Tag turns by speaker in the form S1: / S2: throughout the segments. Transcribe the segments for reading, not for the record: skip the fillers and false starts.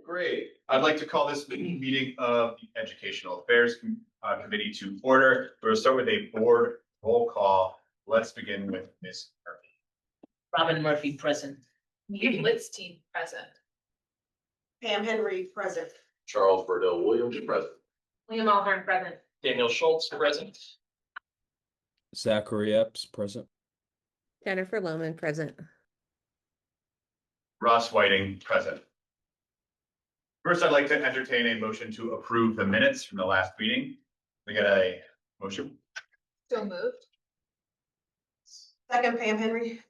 S1: Great. I'd like to call this meeting of the Educational Affairs Committee to order. We'll start with a board roll call. Let's begin with Ms. Murphy.
S2: Robin Murphy, present.
S3: Lee Blitzstein, present.
S4: Pam Henry, present.
S5: Charles Burdell Williams, present.
S3: William Alhorn, present.
S6: Daniel Schultz, present.
S7: Zachary Epps, present.
S8: Jennifer Lohman, present.
S1: Ross Whiting, present. First, I'd like to entertain a motion to approve the minutes from the last meeting. We get a motion.
S3: So moved.
S4: Second, Pam Henry.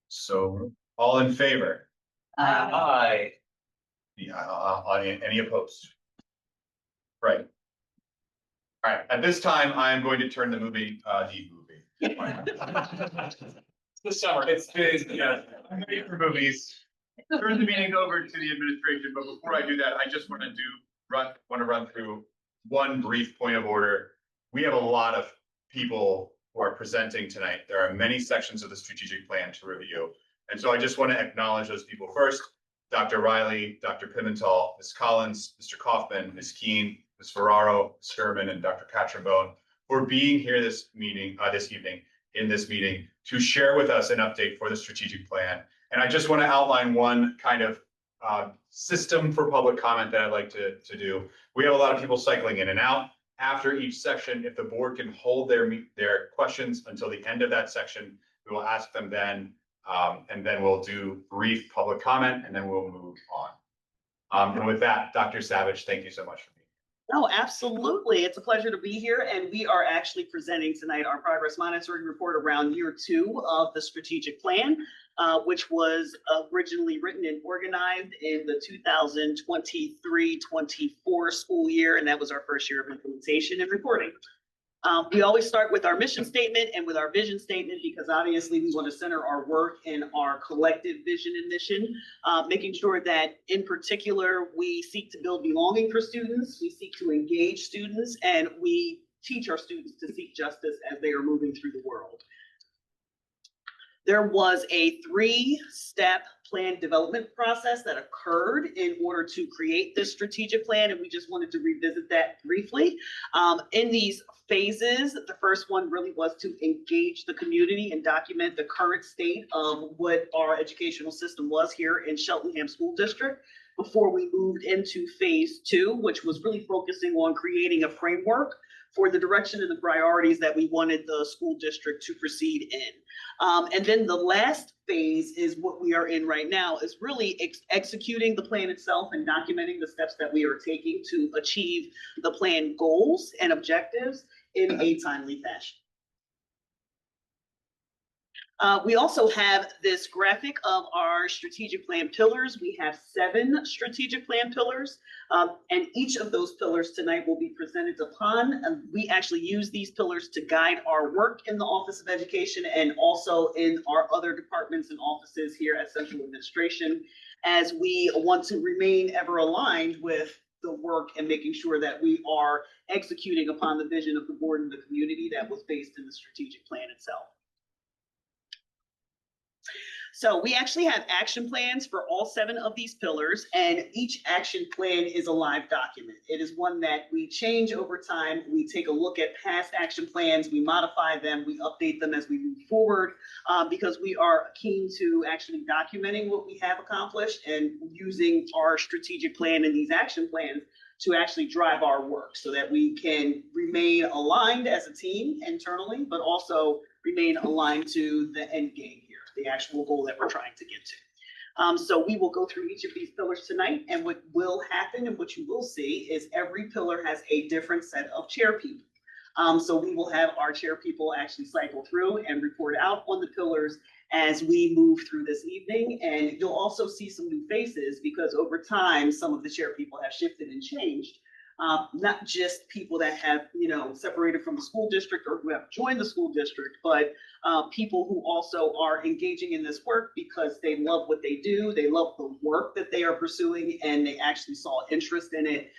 S1: So all in favor?
S6: Aye.
S1: Any opposed? Right. All right, at this time, I'm going to turn the movie.
S6: This summer.
S1: It's I'm ready for movies. Turn the meeting over to the administration, but before I do that, I just want to run through one brief point of order. We have a lot of people who are presenting tonight. There are many sections of the strategic plan to review. And so I just want to acknowledge those people first. Dr. Riley, Dr. Pimentel, Ms. Collins, Mr. Kaufman, Ms. Keene, Ms. Ferraro, Ms. Sherman, and Dr. Katrenbone for being here this evening in this meeting to share with us an update for the strategic plan. And I just want to outline one kind of system for public comment that I'd like to do. We have a lot of people cycling in and out. After each section, if the board can hold their questions until the end of that section, we will ask them then, and then we'll do brief public comment, and then we'll move on. And with that, Dr. Savage, thank you so much for being here.
S4: Oh, absolutely. It's a pleasure to be here. And we are actually presenting tonight our progress monitoring report around year 2 of the strategic plan, which was originally written and organized in the 2023-24 school year. And that was our first year of implementation and reporting. We always start with our mission statement and with our vision statement, because obviously we want to center our work in our collective vision and mission, making sure that in particular, we seek to build belonging for students, we seek to engage students, and we teach our students to seek justice as they are moving through the world. There was a 3-step plan development process that occurred in order to create this strategic plan, and we just wanted to revisit that briefly. In these phases, the first one really was to engage the community and document the current state of what our educational system was here in Cheltenham School District before we moved into phase 2, which was really focusing on creating a framework for the direction and the priorities that we wanted the school district to proceed in. And then the last phase is what we are in right now, is really executing the plan itself and documenting the steps that we are taking to achieve the plan goals and objectives in a timely fashion. We also have this graphic of our strategic plan pillars. We have 7 strategic plan pillars, and each of those pillars tonight will be presented upon. We actually use these pillars to guide our work in the Office of Education and also in our other departments and offices here at Central Administration, as we want to remain ever aligned with the work and making sure that we are executing upon the vision of the board and the community that was based in the strategic plan itself. So we actually have action plans for all 7 of these pillars, and each action plan is a live document. It is one that we change over time. We take a look at past action plans, we modify them, we update them as we move forward, because we are keen to actually documenting what we have accomplished and using our strategic plan and these action plans to actually drive our work so that we can remain aligned as a team internally, but also remain aligned to the end game here, the actual goal that we're trying to get to. So we will go through each of these pillars tonight, and what will happen and what you will see is every pillar has a different set of chair people. So we will have our chair people actually cycle through and report out on the pillars as we move through this evening. And you'll also see some new faces, because over time, some of the chair people have shifted and changed. Not just people that have, separated from the school district or who have joined the school district, but people who also are engaging in this work because they love what they do, they love the work that they are pursuing, and they actually saw interest in it,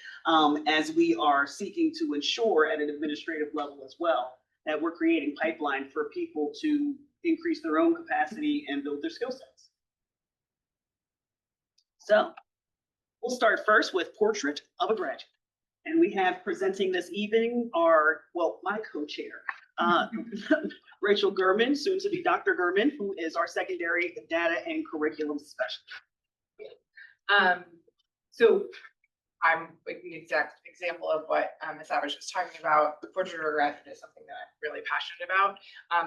S4: as we are seeking to ensure at an administrative level as well that we're creating pipeline for people to increase their own capacity and build their skill sets. So We'll start first with Portrait of a Graduate. And we have presenting this evening my co-chair, Rachel Gurman, soon to be Dr. Gurman, who is our secondary data and curriculum specialist.
S7: So I'm like an exact example of what Ms. Savage was talking about. The Portrait of a Graduate is something that I'm really passionate about.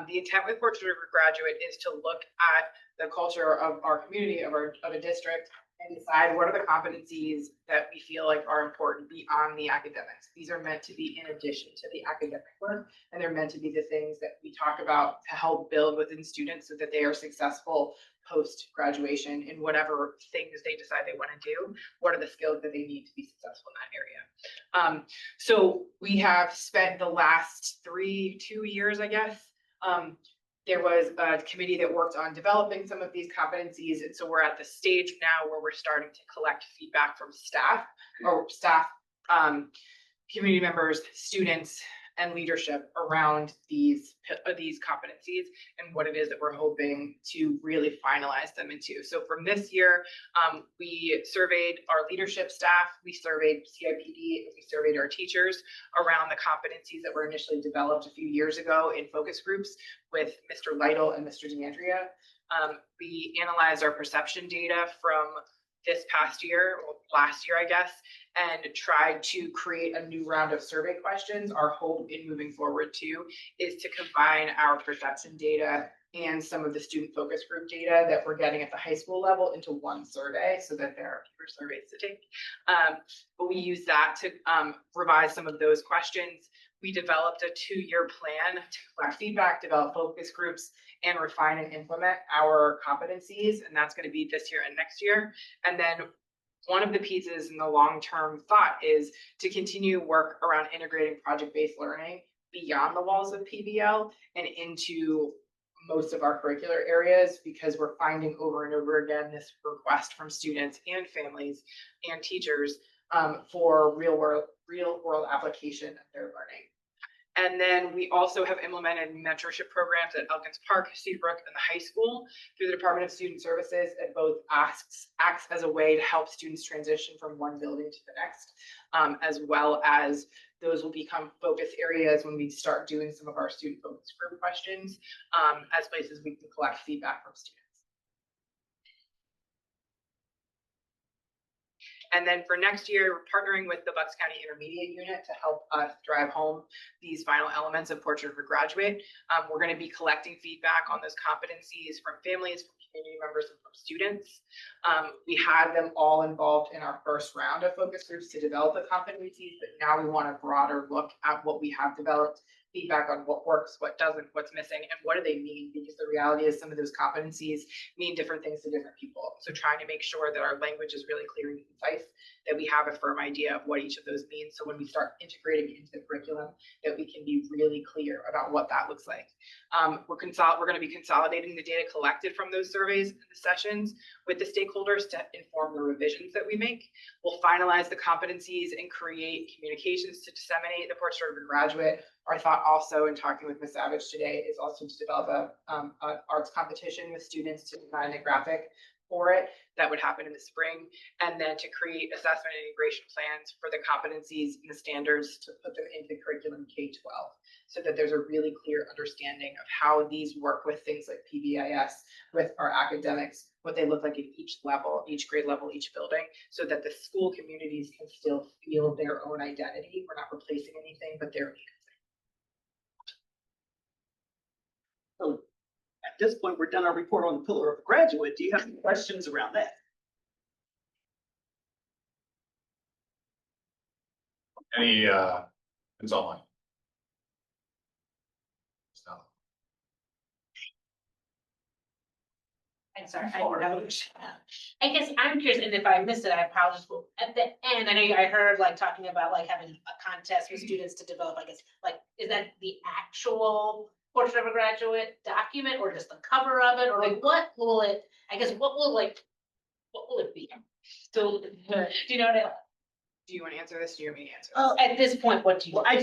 S7: The intent with Portrait of a Graduate is to look at the culture of our community, of a district, and decide what are the competencies that we feel like are important beyond the academics. These are meant to be in addition to the academic work, and they're meant to be the things that we talk about to help build within students so that they are successful post-graduation in whatever things they decide they want to do. What are the skills that they need to be successful in that area? So we have spent the last 2 years, I guess. There was a committee that worked on developing some of these competencies. And so we're at the stage now where we're starting to collect feedback from staff, community members, students, and leadership around these competencies and what it is that we're hoping to really finalize them into. So from this year, we surveyed our leadership staff, we surveyed CIPD, we surveyed our teachers around the competencies that were initially developed a few years ago in focus groups with Mr. Lytle and Mr. DeAndrea. We analyzed our perception data from this past year, or last year, I guess, and tried to create a new round of survey questions. Our hope in moving forward too is to combine our perception data and some of the student focus group data that we're getting at the high school level into one survey so that there are fewer surveys to take. But we use that to revise some of those questions. We developed a 2-year plan to collect feedback, develop focus groups, and refine and implement our competencies. And that's going to be this year and next year. And then one of the pieces in the long-term thought is to continue work around integrating project-based learning beyond the walls of PBL and into most of our curricular areas, because we're finding over and over again this request from students and families and teachers for real world application of their learning. And then we also have implemented mentorship programs at Elkins Park, Seabrook, and the high school through the Department of Student Services. It both acts as a way to help students transition from one building to the next, as well as those will become focus areas when we start doing some of our student focus group questions, as places we can collect feedback from students. And then for next year, we're partnering with the Bucks County Intermediate Unit to help us drive home these final elements of Portrait of a Graduate. We're going to be collecting feedback on those competencies from families, from community members, and from students. We had them all involved in our first round of focus groups to develop the competencies, but now we want a broader look at what we have developed, feedback on what works, what doesn't, what's missing, and what do they mean? Because the reality is some of those competencies mean different things to different people. So trying to make sure that our language is really clear and concise, that we have a firm idea of what each of those means. So when we start integrating into the curriculum, that we can be really clear about what that looks like. We're going to be consolidating the data collected from those surveys and the sessions with the stakeholders to inform the revisions that we make. We'll finalize the competencies and create communications to disseminate the Portrait of a Graduate. Our thought also in talking with Ms. Savage today is also to develop an arts competition with students to design a graphic for it that would happen in the spring, and then to create assessment and integration plans for the competencies and the standards to put them into curriculum K-12 so that there's a really clear understanding of how these work with things like PBIS, with our academics, what they look like at each level, each grade level, each building, so that the school communities can still feel their own identity. We're not replacing anything, but they're
S4: So at this point, we're done our report on the Pillar of a Graduate. Do you have any questions around that?
S1: Any, it's online. So,
S2: I'm sorry, I guess I'm curious, and if I missed it, I apologize. But at the end, I know I heard like talking about like having a contest for students to develop, I guess, like, is that the actual Portrait of a Graduate document or just the cover of it? Or like, what will it, I guess, what will it be? So, do you know what I
S7: Do you want to answer this? Do you want me to answer
S4: Uh,
S7: this?
S2: At this point, what do you?
S4: Well, I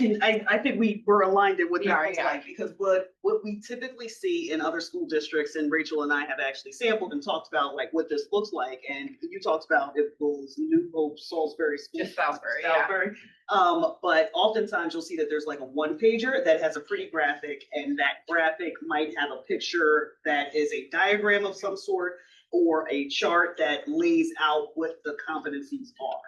S4: think we were aligned in what
S7: We
S4: that
S7: are,
S4: looks
S7: yeah.
S4: like, because what we typically see in other school districts, and Rachel and I have actually sampled and talked about like what this looks like, and you talked about it was New Hope, Salisbury School.
S7: Just Salisbury, yeah.
S4: Salisbury. But oftentimes you'll see that there's like a one pager that has a pretty graphic, and that graphic might have a picture that is a diagram of some sort or a chart that lays out what the competencies are.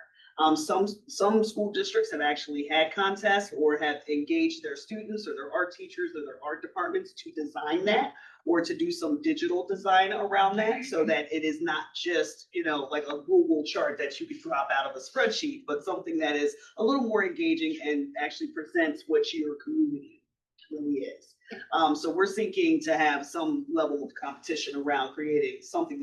S4: Some school districts have actually had contests or have engaged their students or their art teachers or their art departments to design that, or to do some digital design around that, so that it is not just, like a Google chart that you could drop out of a spreadsheet, but something that is a little more engaging and actually presents what your community really is. So we're seeking to have some level of competition around creating something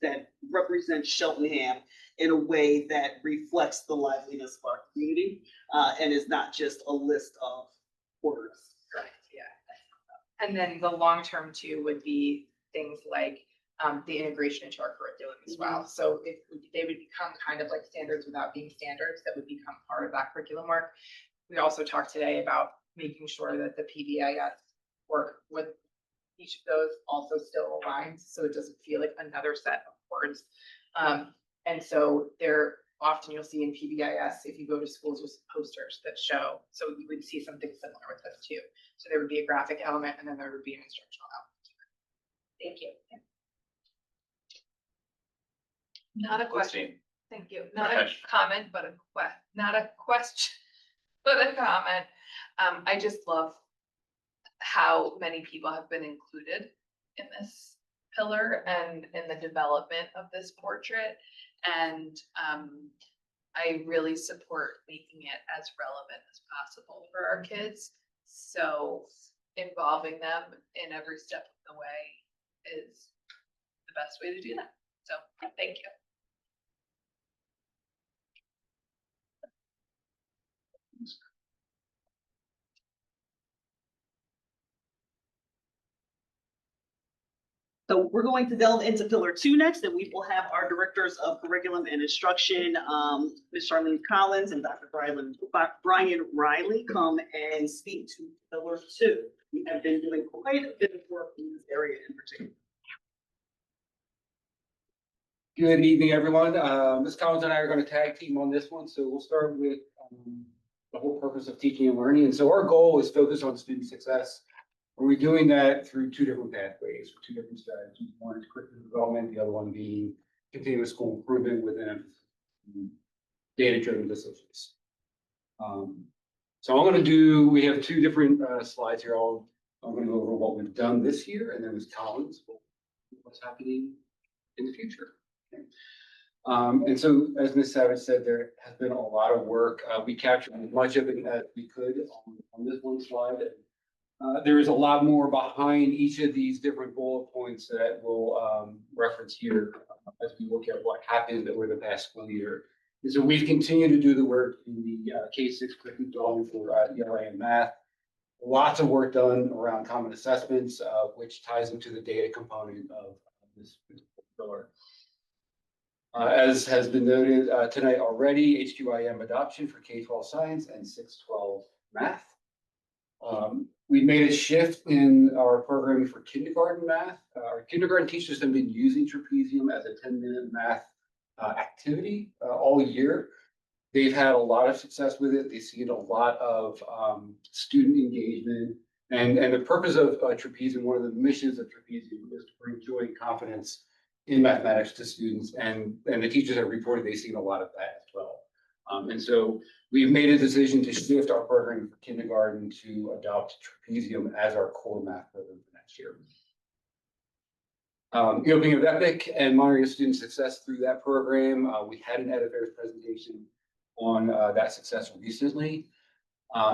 S4: that represents Cheltenham in a way that reflects the liveliness of our community, and is not just a list of words.
S7: Correct, yeah. And then the long term too would be things like the integration into our curriculum as well. So they would become kind of like standards without being standards that would become part of that curriculum work. We also talked today about making sure that the PBIS work with each of those also still aligns, so it doesn't feel like another set of words. And so often you'll see in PBIS, if you go to schools with posters that show, so you would see something similar with this too. So there would be a graphic element and then there would be an instructional element.
S2: Thank you.
S3: Not a
S1: Let's
S3: question.
S1: see.
S3: Thank you. Not a
S1: Okay.
S3: comment, but not a question, but a comment. I just love how many people have been included in this pillar and in the development of this portrait. And I really support making it as relevant as possible for our kids. So involving them in every step of the way is the best way to do that. So thank you.
S4: So we're going to delve into pillar 2 next, and we will have our directors of curriculum and instruction, Ms. Charlene Collins and Dr. Brian Riley, come and speak to pillar 2. We have been doing quite a bit of work in this area in particular.
S9: Good evening, everyone. Ms. Collins and I are going to tag team on this one. So we'll start with the whole purpose of teaching and learning. And so our goal is focused on student success. We're doing that through two different pathways, two different strategies. One is curriculum development, the other one being continuous school improvement within data-driven decisions. So we have two different slides here. I'm going to go over what we've done this year, and then Ms. Collins will what's happening in the future. And so, as Ms. Savage said, there has been a lot of work. We captured as much of it as we could on this one slide. There is a lot more behind each of these different bullet points that we'll reference here as we look at what happened over the past school year. And so we've continued to do the work in the K-6 curriculum development for ELA and math. Lots of work done around common assessments, which ties into the data component of this pillar. As has been noted tonight already, HQIM adoption for K-12 science and 6-12 math. We made a shift in our programming for kindergarten math. Our kindergarten teachers have been using trapezium as a 10-minute math activity all year. They've had a lot of success with it. They've seen a lot of student engagement. And the purpose of trapezium, one of the missions of trapezium, is to bring joy and confidence in mathematics to students. And the teachers have reported they've seen a lot of that as well. And so we've made a decision to shift our programming for kindergarten to adopt trapezium as our core math program for next year. The opening of EPIC and monitoring of student success through that program. We had an ed affairs presentation on that success recently.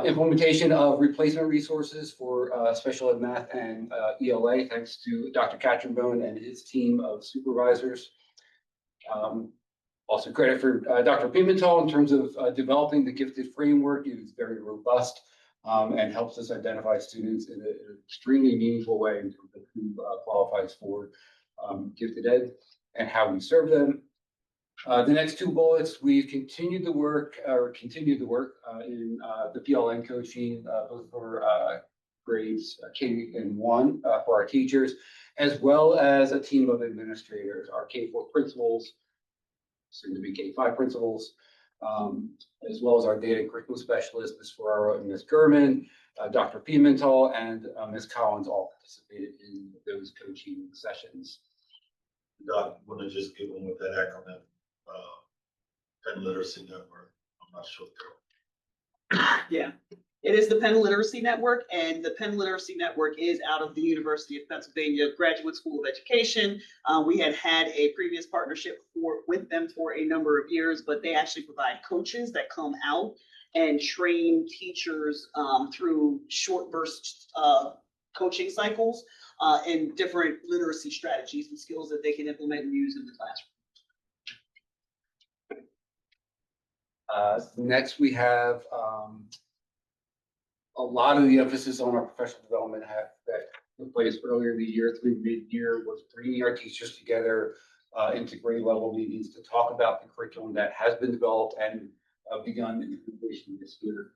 S9: Implementation of replacement resources for special ed math and ELA, thanks to Dr. Katrenbone and his team of supervisors. Also credit for Dr. Pimentel in terms of developing the gifted framework. It is very robust and helps us identify students in an extremely meaningful way in terms of who qualifies for gifted ed and how we serve them. The next two bullets, we've continued the work in the PLN coaching, both for grades K and 1 for our teachers, as well as a team of administrators, our K-4 principals, soon to be K-5 principals, as well as our data and curriculum specialist, Ms. Ferraro and Ms. Gurman, Dr. Pimentel, and Ms. Collins all participated in those coaching sessions.
S5: Doc, want to just give them with that acronym, Penn Literacy Network. I'm not sure.
S4: Yeah, it is the Penn Literacy Network, and the Penn Literacy Network is out of the University of Pennsylvania Graduate School of Education. We had a previous partnership with them for a number of years, but they actually provide coaches that come out and train teachers through short burst coaching cycles and different literacy strategies and skills that they can implement and use in the classroom.
S9: Next, we have a lot of the emphasis on our professional development that took place earlier in the year through mid-year was bringing our teachers together into grade level meetings to talk about the curriculum that has been developed and begun implementation this year.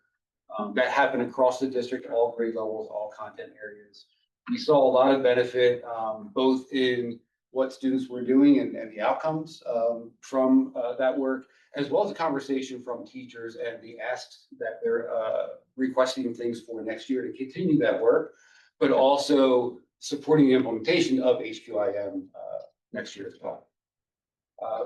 S9: That happened across the district, all grade levels, all content areas. We saw a lot of benefit both in what students were doing and the outcomes from that work, as well as a conversation from teachers and the asks that they're requesting things for next year to continue that work, but also supporting the implementation of HQIM next year as well.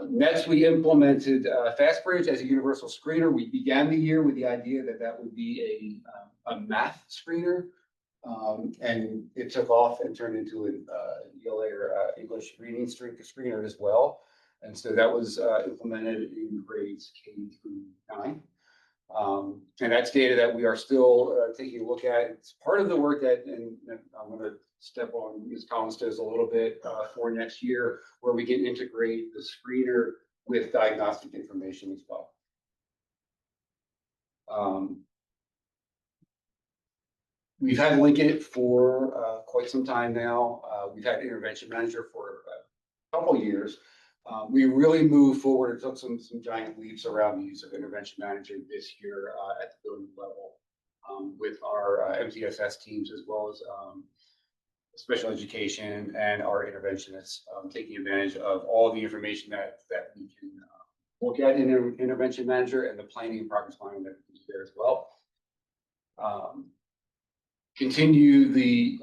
S9: Next, we implemented FastBridge as a universal screener. We began the year with the idea that that would be a math screener, and it took off and turned into an ELA or English reading screener as well. And so that was implemented in grades K through 9. And that's data that we are still taking a look at. It's part of the work that, and I'm going to step on Ms. Collins' toes a little bit for next year, where we can integrate the screener with diagnostic information as well. We've had Linkit for quite some time now. We've had Intervention Manager for a couple of years. We really moved forward and took some giant leaps around the use of Intervention Manager this year at the building level with our MTSS teams, as well as special education and our interventionists, taking advantage of all the information that we can look at in Intervention Manager and the planning and progress planning that we do there as well. Continue the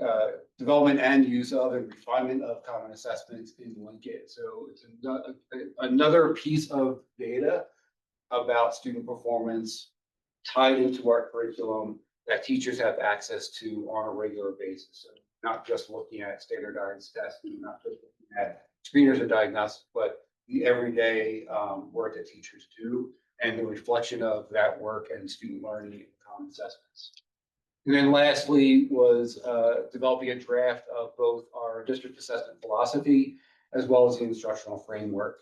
S9: development and use of and refinement of common assessments in Linkit. So it's another piece of data about student performance tied into our curriculum that teachers have access to on a regular basis. So not just looking at standardized testing, not just looking at screeners or diagnostics, but the everyday work that teachers do and the reflection of that work and student learning and common assessments. And then lastly was developing a draft of both our district assessment philosophy as well as the instructional framework.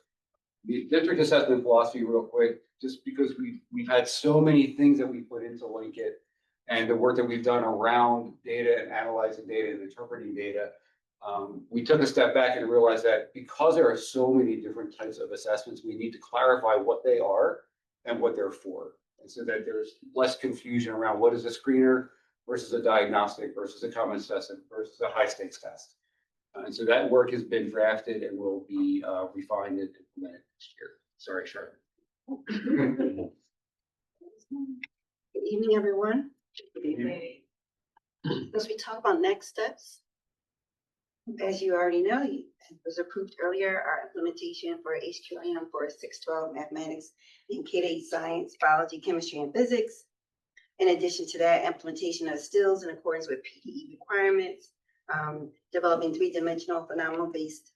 S9: The district assessment philosophy, real quick, just because we've had so many things that we put into Linkit and the work that we've done around data and analyzing data and interpreting data, we took a step back and realized that because there are so many different types of assessments, we need to clarify what they are and what they're for. And so that there's less confusion around what is a screener versus a diagnostic versus a common assessment versus a high stakes test. And so that work has been drafted and will be refined and implemented next year. Sorry, Charlotte.
S10: Good evening, everyone. As we talk about next steps, as you already know, it was approved earlier, our implementation for HQIM for 612 mathematics and K-8 science, biology, chemistry, and physics. In addition to that, implementation of stills in accordance with PDE requirements, developing three-dimensional phenomenon-based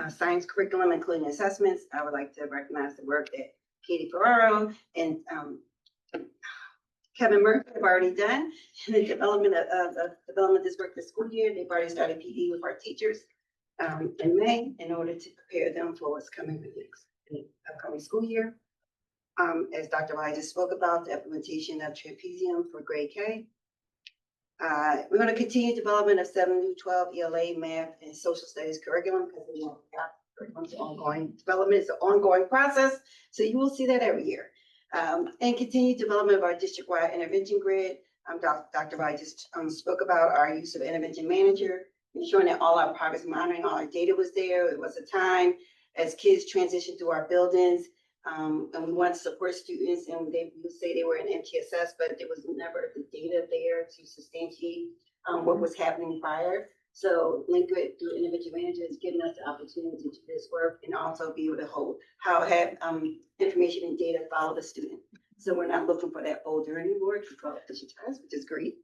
S10: science curriculum, including assessments. I would like to recognize the work that Katie Ferraro and Kevin Murphy have already done in the development of this work this school year. They've already started PD with our teachers in May in order to prepare them for what's coming in the upcoming school year. As Dr. Riley just spoke about, the implementation of trapezium for grade K. We're going to continue development of 7 through 12 ELA math and social studies curriculum because we want curriculum's ongoing development. It's an ongoing process, so you will see that every year. And continued development of our district-wide intervention grid. Dr. Wright just spoke about our use of intervention manager, ensuring that all our progress monitoring, all our data was there. It was a time as kids transitioned through our buildings, and we want to support students, and they would say they were in MTSS, but there was never the data there to substantiate what was happening prior. So Linked through intervention manager is giving us the opportunity to do this work and also be able to have information and data follow the student. So we're not looking for that folder anymore, to call it digitized, which is great.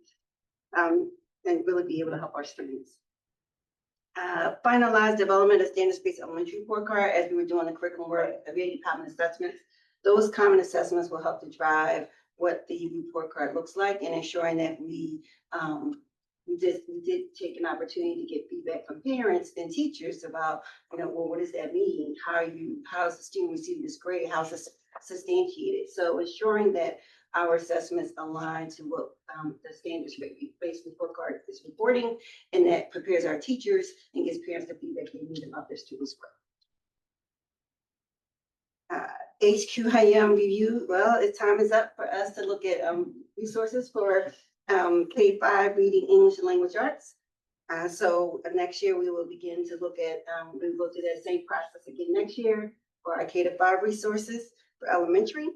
S10: And really be able to help our students. Finalize development of standards-based elementary report card as we were doing the curriculum work, evaluating common assessments. Those common assessments will help to drive what the report card looks like, and ensuring that we did take an opportunity to get feedback from parents and teachers about, well, what does that mean? How's the student receiving this grade? How's this substantiated? So ensuring that our assessments align to what the standards-based report card is reporting, and that prepares our teachers and gives parents the feedback they need about their students' growth. HQIM review, well, time is up for us to look at resources for K-5 reading, English, and language arts. So next year we will begin to look at, we'll go through that same process again next year for our K-5 resources for elementary.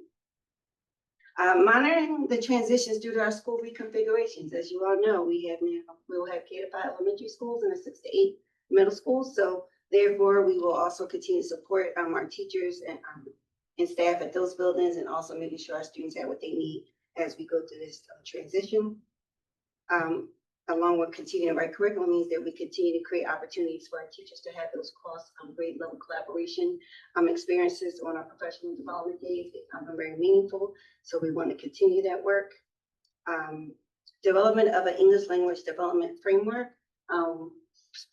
S10: Monitoring the transitions due to our school reconfigurations. As you all know, we'll have K-5 elementary schools and a 6 to 8 middle schools. So therefore, we will also continue to support our teachers and staff at those buildings, and also making sure our students have what they need as we go through this transition. Along with continuing our curriculum means that we continue to create opportunities for our teachers to have those cross grade level collaboration experiences on our professional development days. They been very meaningful, so we want to continue that work. Development of an English language development framework.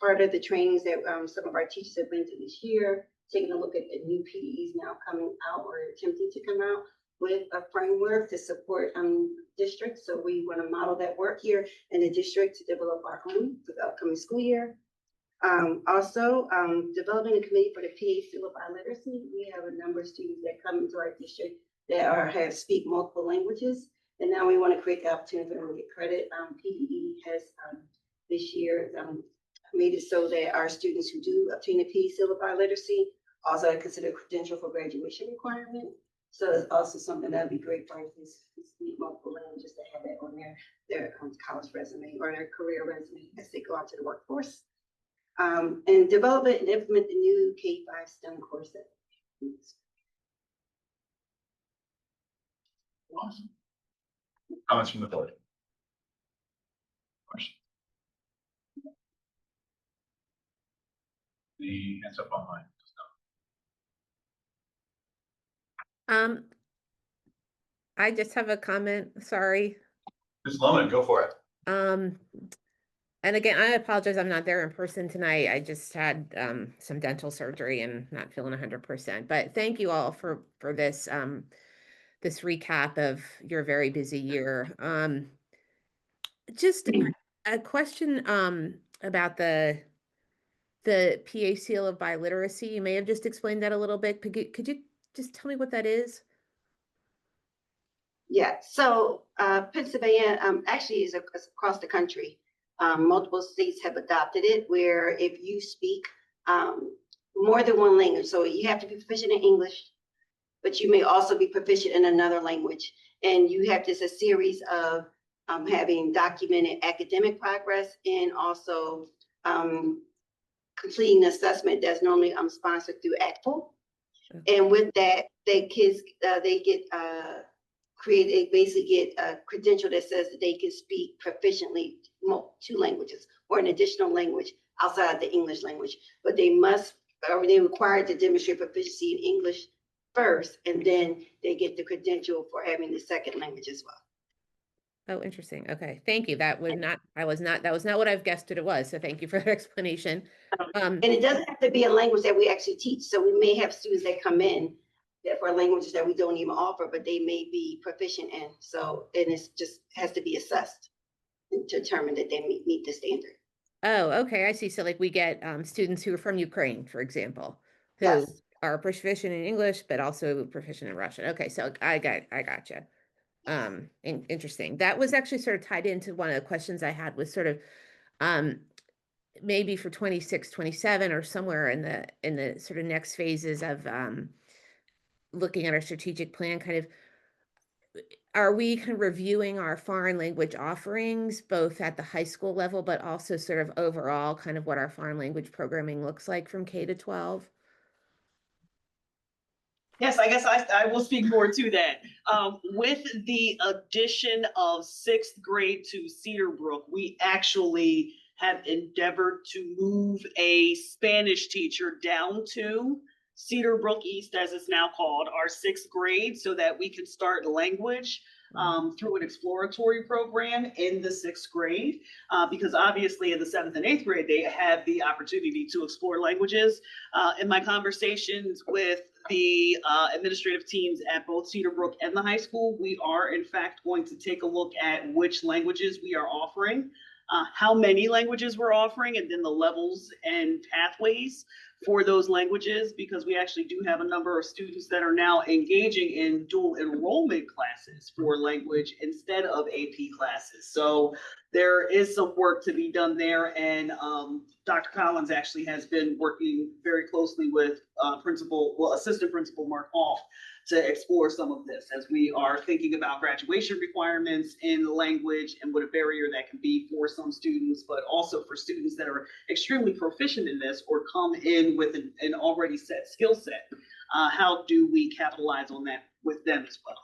S10: Part of the trainings that some of our teachers have been through this year, taking a look at the new PDEs now coming out or attempting to come out with a framework to support districts. So we want to model that work here in the district to develop our own for the upcoming school year. Also, developing a committee for the PA Seal of Literacy. We have a number of students that come into our district that speak multiple languages, and now we want to create the opportunity for them to get credit. PDE has this year made it so that our students who do obtain a PA Seal of Literacy also consider credential for graduation requirement. So it's also something that would be great for these speak multiple languages to have that on their college resume or their career resume as they go out to the workforce. And development and implement the new K-5 STEM course.
S1: Awesome. Comments from the board? Question? The hands up online.
S8: I just have a comment, sorry.
S1: Ms. Loman, go for it.
S8: And again, I apologize, I'm not there in person tonight. I just had some dental surgery and not feeling 100%. But thank you all for this this recap of your very busy year. Just a question about the PA Seal of Biliteracy. You may have just explained that a little bit. Could you just tell me what that is?
S10: Yeah, so Pennsylvania actually is across the country. Multiple states have adopted it, where if you speak more than one language, so you have to be proficient in English, but you may also be proficient in another language. And you have just a series of having documented academic progress, and also completing an assessment that's normally sponsored through ACTFL. And with that, kids basically get a credential that says that they can speak proficiently 2 languages or an additional language outside of the English language. But they're required to demonstrate proficiency in English first, and then they get the credential for having the second language as well.
S8: Oh, interesting. Okay, thank you. That was not what I've guessed it was. So thank you for that explanation.
S10: And it doesn't have to be a language that we actually teach. So we may have students that come in that for languages that we don't even offer, but they may be proficient in. So, and it just has to be assessed and determined that they meet the standard.
S8: Oh, okay, I see. So like we get students who are from Ukraine, for example, who
S10: Yes.
S8: are proficient in English, but also proficient in Russian. Okay, so I gotcha. Interesting. That was actually sort of tied into one of the questions I had was sort of, maybe for 26, 27 or somewhere in the sort of next phases of, looking at our strategic plan, kind of, are we kind of reviewing our foreign language offerings, both at the high school level, but also sort of overall kind of what our foreign language programming looks like from K to 12?
S4: Yes, I guess I will speak more to that. With the addition of sixth grade to Cedarbrook, we actually have endeavored to move a Spanish teacher down to Cedarbrook East, as it's now called, our sixth grade, so that we can start language through an exploratory program in the sixth grade. Because obviously in the seventh and eighth grade, they have the opportunity to explore languages. In my conversations with the administrative teams at both Cedarbrook and the high school, we are in fact going to take a look at which languages we are offering, how many languages we're offering, and then the levels and pathways for those languages, because we actually do have a number of students that are now engaging in dual enrollment classes for language instead of AP classes. So there is some work to be done there, and Dr. Collins actually has been working very closely with Assistant Principal Mark Hoff to explore some of this as we are thinking about graduation requirements in language and what a barrier that can be for some students, but also for students that are extremely proficient in this or come in with an already set skill set. How do we capitalize on that with them as well?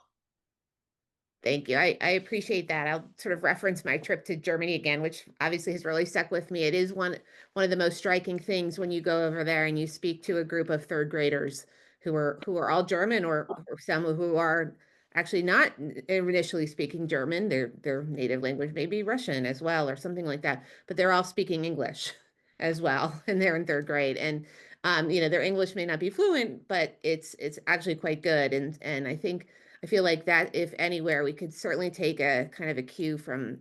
S8: Thank you. I appreciate that. I'll sort of reference my trip to Germany again, which obviously has really stuck with me. It is one of the most striking things when you go over there and you speak to a group of third graders who are all German, or some who are actually not initially speaking German. Their native language may be Russian as well, or something like that, but they're all speaking English as well, and they're in third grade. And their English may not be fluent, but it's actually quite good. And I feel like that if anywhere, we could certainly take a kind of a cue from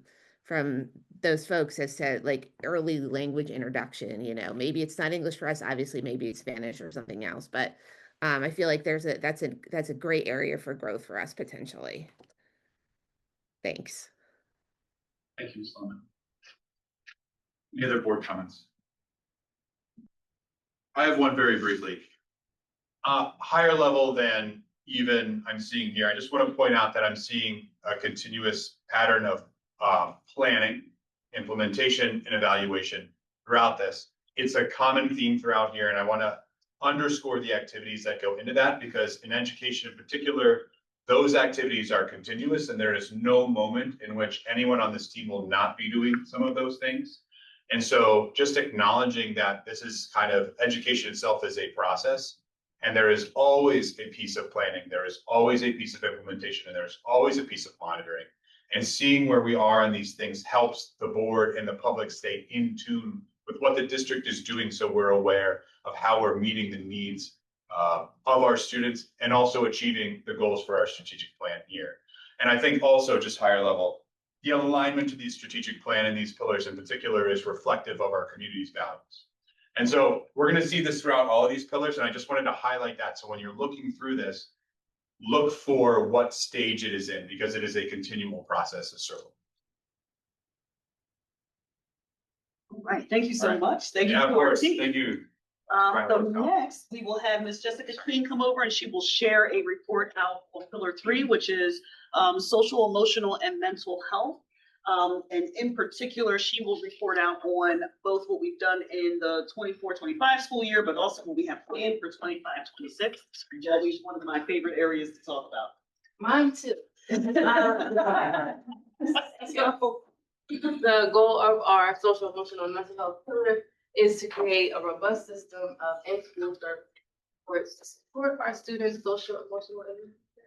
S8: those folks as to like early language introduction. Maybe it's not English for us, obviously, maybe it's Spanish or something else, but I feel like that's a great area for growth for us potentially. Thanks.
S1: Thank you, Ms. Lohman. Any other board comments? I have one very briefly. Higher level than even I'm seeing here. I just want to point out that I'm seeing a continuous pattern of planning, implementation, and evaluation throughout this. It's a common theme throughout here, and I want to underscore the activities that go into that, because in education in particular, those activities are continuous, and there is no moment in which anyone on this team will not be doing some of those things. And so just acknowledging that this is kind of education itself is a process, and there is always a piece of planning, there is always a piece of implementation, and there's always a piece of monitoring. And seeing where we are on these things helps the board and the public stay in tune with what the district is doing, so we're aware of how we're meeting the needs of our students and also achieving the goals for our strategic plan here. And I think also just higher level, the alignment to these strategic plan and these pillars in particular is reflective of our community's values. And so we're going to see this throughout all of these pillars, and I just wanted to highlight that. So when you're looking through this, look for what stage it is in, because it is a continual process of circle.
S4: All right, thank you so much. Thank you
S1: Yeah, of
S4: to our
S1: course.
S4: team.
S1: Thank you.
S4: So next, we will have Ms. Jessica Queen come over, and she will share a report out on Pillar 3, which is social, emotional, and mental health. And in particular, she will report out on both what we've done in the 24-25 school year, but also what we have planned for 25-26. Always one of my favorite areas to talk about.
S11: Mine too. So, the goal of our social, emotional, and mental health pillar is to create a robust system of in-school services to support our students' social, emotional,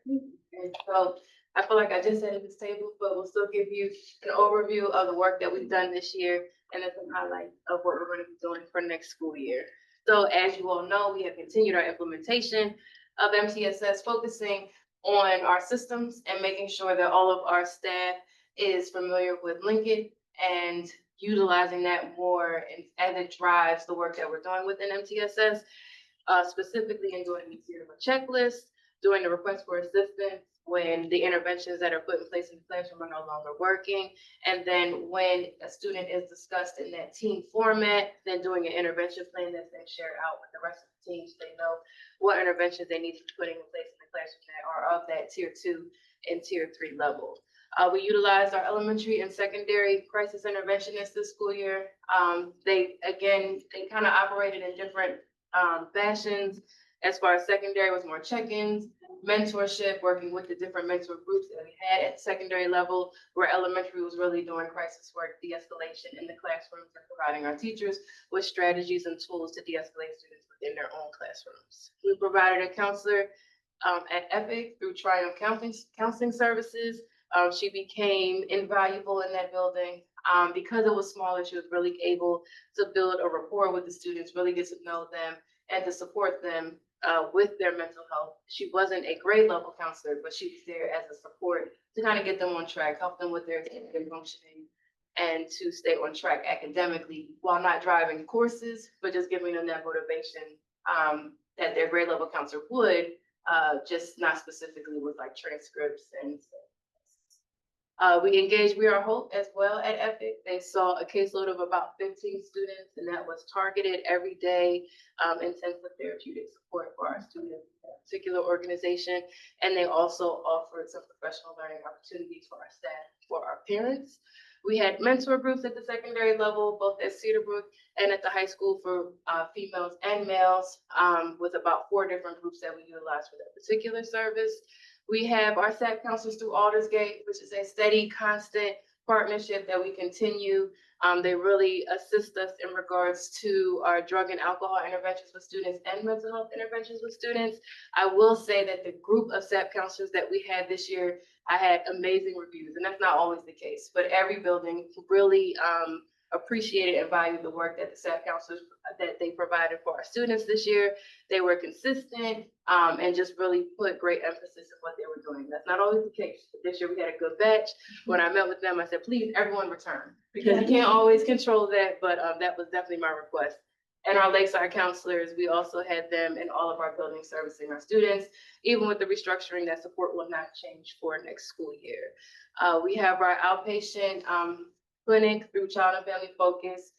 S11: and so I feel like I just said at this table, but we'll still give you an overview of the work that we've done this year and then some highlights of what we're going to be doing for next school year. So as you all know, we have continued our implementation of MTSS, focusing on our systems and making sure that all of our staff is familiar with Linkit and utilizing that more, and as it drives the work that we're doing within MTSS. specifically in doing the tier checklist, doing the request for assistance when the interventions that are put in place in the classroom are no longer working. And then when a student is discussed in that team format, then doing an intervention plan that's then shared out with the rest of the teams. They know what interventions they need to be putting in place in the classroom that are of that tier 2 and tier 3 level. We utilized our elementary and secondary crisis interventionists this school year. They kind of operated in different fashions. As far as secondary was more check-ins, mentorship, working with the different mentor groups that we had at the secondary level, where elementary was really doing crisis work, de-escalation in the classrooms, and providing our teachers with strategies and tools to de-escalate students within their own classrooms. We provided a counselor at EPIC through Triumph Counseling Services. She became invaluable in that building. Because it was smaller, she was really able to build a rapport with the students, really get to know them, and to support them with their mental health. She wasn't a grade level counselor, but she was there as a support to kind of get them on track, help them with their executive functioning, and to stay on track academically while not driving courses, but just giving them that motivation that their grade level counselor would, just not specifically with like transcripts and stuff. We engaged We Are Hope as well at EPIC. They saw a caseload of about 15 students, and that was targeted every day, intensive therapeutic support for our students in that particular organization. And they also offered some professional learning opportunities for our staff, for our parents. We had mentor groups at the secondary level, both at Cedarbrook and at the high school for females and males, with about 4 different groups that we utilized for that particular service. We have our SAP counselors through Aldersgate, which is a steady, constant partnership that we continue. They really assist us in regards to our drug and alcohol interventions with students and mental health interventions with students. I will say that the group of SAP counselors that we had this year, I had amazing reviews, and that's not always the case, but every building really appreciated and valued the work that the SAP counselors that they provided for our students this year. They were consistent and just really put great emphasis on what they were doing. That's not always the case. This year we had a good batch. When I met with them, I said, please, everyone return, because you can't always control that, but that was definitely my request. And our Lakeside counselors, we also had them in all of our buildings servicing our students. Even with the restructuring, that support will not change for next school year. We have our outpatient clinic through Child and Family Focus.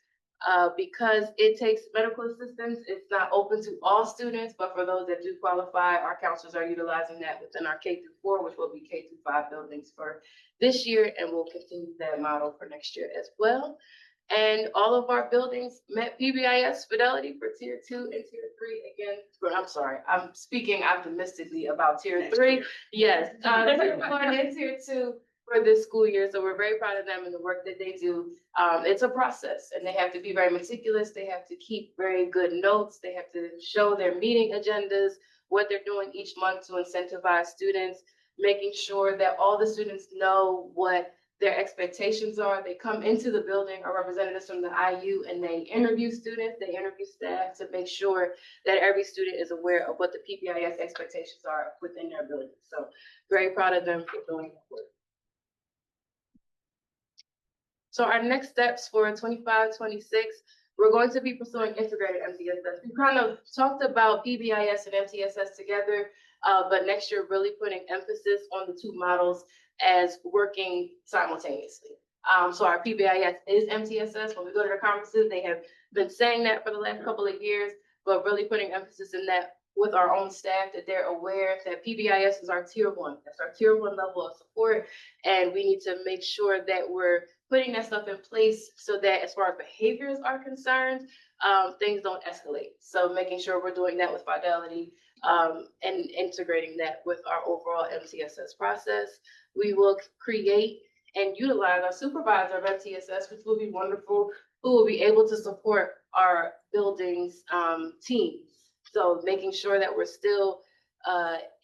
S11: Because it takes medical assistance, it's not open to all students, but for those that do qualify, our counselors are utilizing that within our K-4, which will be K-5 buildings for this year, and we'll continue that model for next year as well. And all of our buildings met PBIS fidelity for tier 2 and tier 3. Again, I'm sorry, I'm speaking optimistically about tier 3. Yes, tier 1 and tier 2 for this school year. So we're very proud of them and the work that they do. It's a process, and they have to be very meticulous. They have to keep very good notes. They have to show their meeting agendas, what they're doing each month to incentivize students, making sure that all the students know what their expectations are. They come into the building, our representatives from the IU, and they interview students, they interview staff to make sure that every student is aware of what the PBIS expectations are within their building. So very proud of them for doing that work. So our next steps for 25-26, we're going to be pursuing integrated MTSS. We kind of talked about PBIS and MTSS together, but next year really putting emphasis on the 2 models as working simultaneously. So our PBIS is MTSS. When we go to the conferences, they have been saying that for the last couple of years, but really putting emphasis in that with our own staff, that they're aware that PBIS is our tier 1. That's our tier 1 level of support. And we need to make sure that we're putting that stuff in place so that as far as behaviors are concerned, things don't escalate. So making sure we're doing that with fidelity and integrating that with our overall MTSS process. We will create and utilize our supervisor of MTSS, which will be wonderful, who will be able to support our buildings teams. So making sure that we're still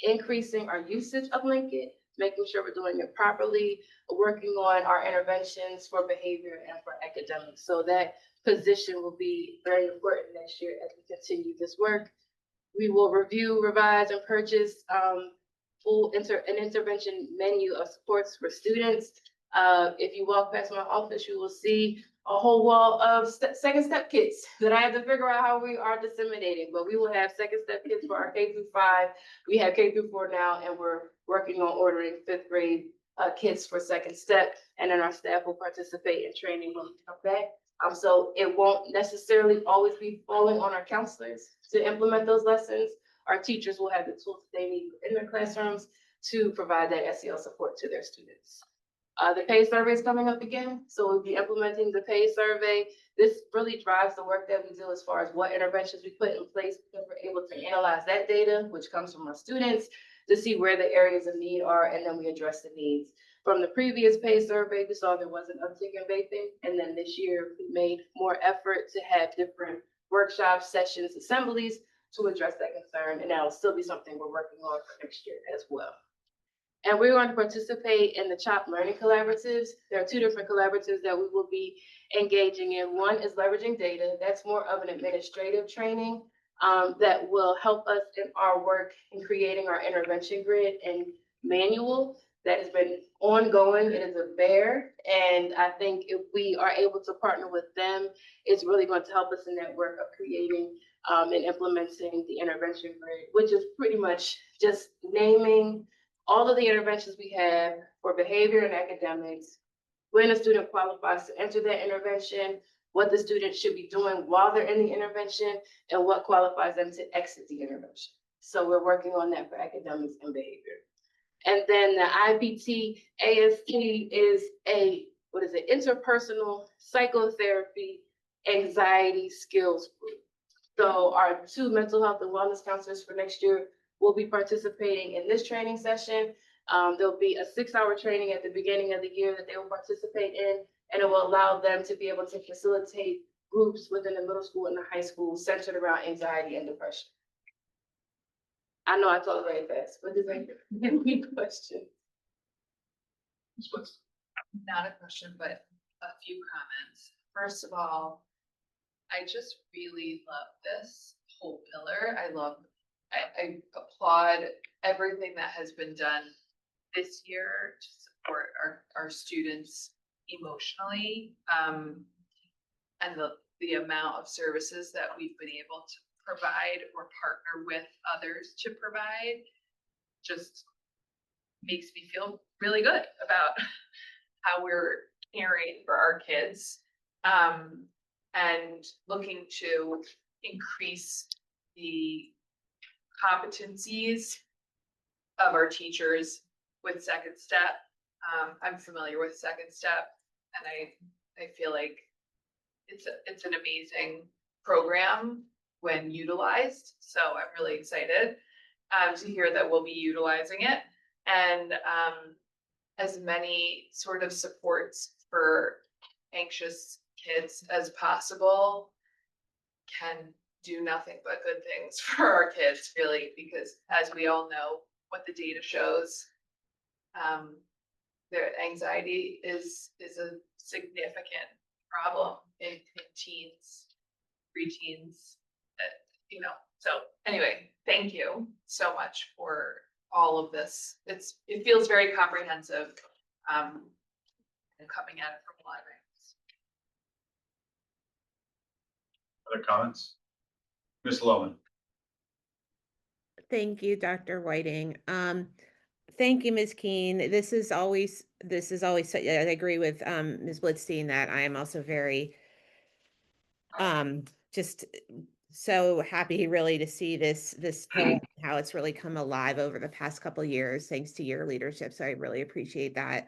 S11: increasing our usage of Linkit, making sure we're doing it properly, working on our interventions for behavior and for academics. So that position will be very important next year as we continue this work. We will review, revise, and purchase an intervention menu of supports for students. If you walk past my office, you will see a whole wall of second step kits that I have to figure out how we are disseminating. But we will have second step kits for our K-5. We have K-4 now, and we're working on ordering 5th grade kits for second step. And then our staff will participate in training when we come back. So it won't necessarily always be falling on our counselors to implement those lessons. Our teachers will have the tools they need in their classrooms to provide that SEL support to their students. The pay survey is coming up again, so we'll be implementing the pay survey. This really drives the work that we do as far as what interventions we put in place, because we're able to analyze that data, which comes from our students, to see where the areas of need are, and then we address the needs. From the previous pay survey, we saw there was an uptick in vaping, and then this year we made more effort to have different workshops, sessions, assemblies to address that concern, and that'll still be something we're working on for next year as well. And we're going to participate in the CHOP Learning Collaboratives. There are 2 different collaboratives that we will be engaging in. One is leveraging data. That's more of an administrative training that will help us in our work in creating our intervention grid and manual that has been ongoing. It is a bear, and I think if we are able to partner with them, it's really going to help us in that work of creating and implementing the intervention grid, which is pretty much just naming all of the interventions we have for behavior and academics, when a student qualifies to enter that intervention, what the student should be doing while they're in the intervention, and what qualifies them to exit the intervention. So we're working on that for academics and behavior. And then the IPT AST is interpersonal psychotherapy anxiety skills group. So our 2 mental health and wellness counselors for next year will be participating in this training session. There'll be a 6-hour training at the beginning of the year that they will participate in, and it will allow them to be able to facilitate groups within the middle school and the high school centered around anxiety and depression. I know I talk very fast, but does anybody have any questions?
S3: Not a question, but a few comments. First of all, I just really love this whole pillar. I applaud everything that has been done this year to support our students emotionally, and the amount of services that we've been able to provide or partner with others to provide just makes me feel really good about how we're caring for our kids, and looking to increase the competencies of our teachers with second step. I'm familiar with second step, and I feel like it's an amazing program when utilized. So I'm really excited to hear that we'll be utilizing it, and as many sort of supports for anxious kids as possible can do nothing but good things for our kids, really, because as we all know, what the data shows, their anxiety is a significant problem in teens, preteens, so anyway, thank you so much for all of this. It feels very comprehensive, and coming at it from a lot of angles.
S1: Other comments? Ms. Loman.
S8: Thank you, Dr. Whiting. Thank you, Ms. Keen. This is always, I agree with Ms. Blitzstein that I am also very just so happy really to see this pillar, how it's really come alive over the past couple of years, thanks to your leadership. So I really appreciate that.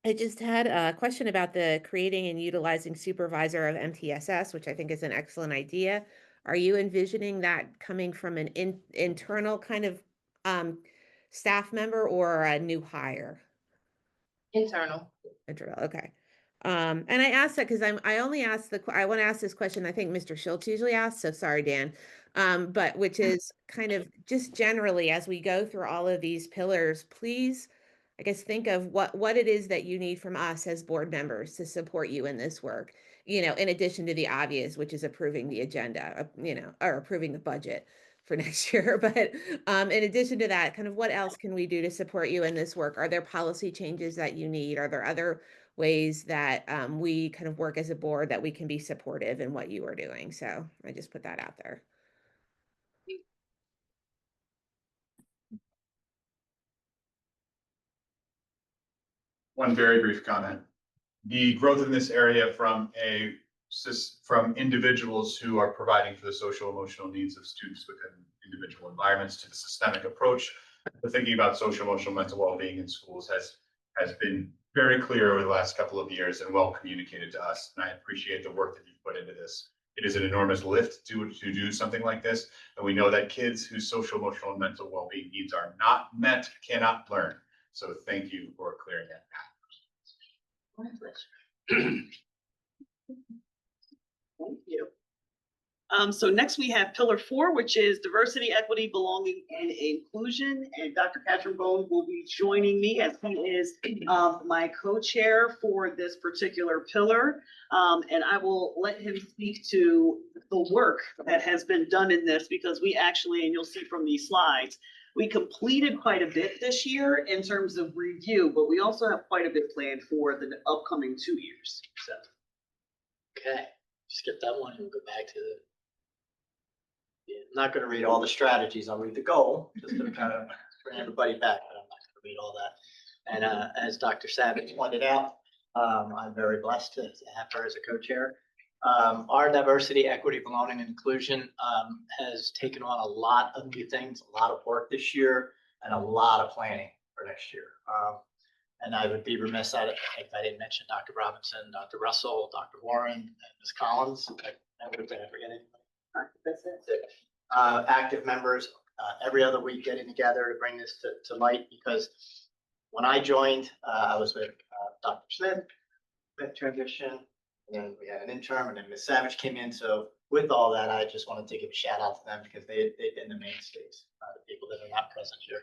S8: I just had a question about the creating and utilizing supervisor of MTSS, which I think is an excellent idea. Are you envisioning that coming from an internal kind of staff member or a new hire?
S11: Internal.
S8: Internal, okay. And I asked that because I only asked I want to ask this question, I think Mr. Schultz usually asks, so sorry, Dan. But which is kind of just generally, as we go through all of these pillars, please, I guess, think of what it is that you need from us as board members to support you in this work, in addition to the obvious, which is approving the agenda, or approving the budget for next year. But in addition to that, kind of what else can we do to support you in this work? Are there policy changes that you need? Are there other ways that we kind of work as a board that we can be supportive in what you are doing. So I just put that out there.
S1: One very brief comment. The growth in this area from individuals who are providing for the social emotional needs of students within individual environments to the systemic approach to thinking about social emotional mental well-being in schools has been very clear over the last couple of years and well communicated to us. And I appreciate the work that you've put into this. It is an enormous lift to do something like this. And we know that kids whose social emotional and mental well-being needs are not met cannot learn. So thank you for clearing that path.
S4: Thank you. So next we have pillar 4, which is diversity, equity, belonging, and inclusion. And Dr. Catherine Bone will be joining me as he is my co-chair for this particular pillar. And I will let him speak to the work that has been done in this, because we actually, and you'll see from these slides, we completed quite a bit this year in terms of review, but we also have quite a bit planned for the upcoming 2 years. So.
S12: Okay, skip that one and go back to the. Yeah, I'm not going to read all the strategies. I'll read the goal just to kind of bring everybody back, but I'm not going to read all that. And as Dr. Savage pointed out, I'm very blessed to have her as a co-chair. Our diversity, equity, belonging, and inclusion has taken on a lot of new things, a lot of work this year, and a lot of planning for next year. And I would be remiss if I didn't mention Dr. Robinson, Dr. Russell, Dr. Warren, and Ms. Collins. I would forget anybody. That's it. Active members every other week getting together to bring this to light, because when I joined, I was with Dr. Smith, transition, and then we had an interim, and then Ms. Savage came in. So with all that, I just wanted to give a shout out to them, because they've been the mainstays, the people that are not present here.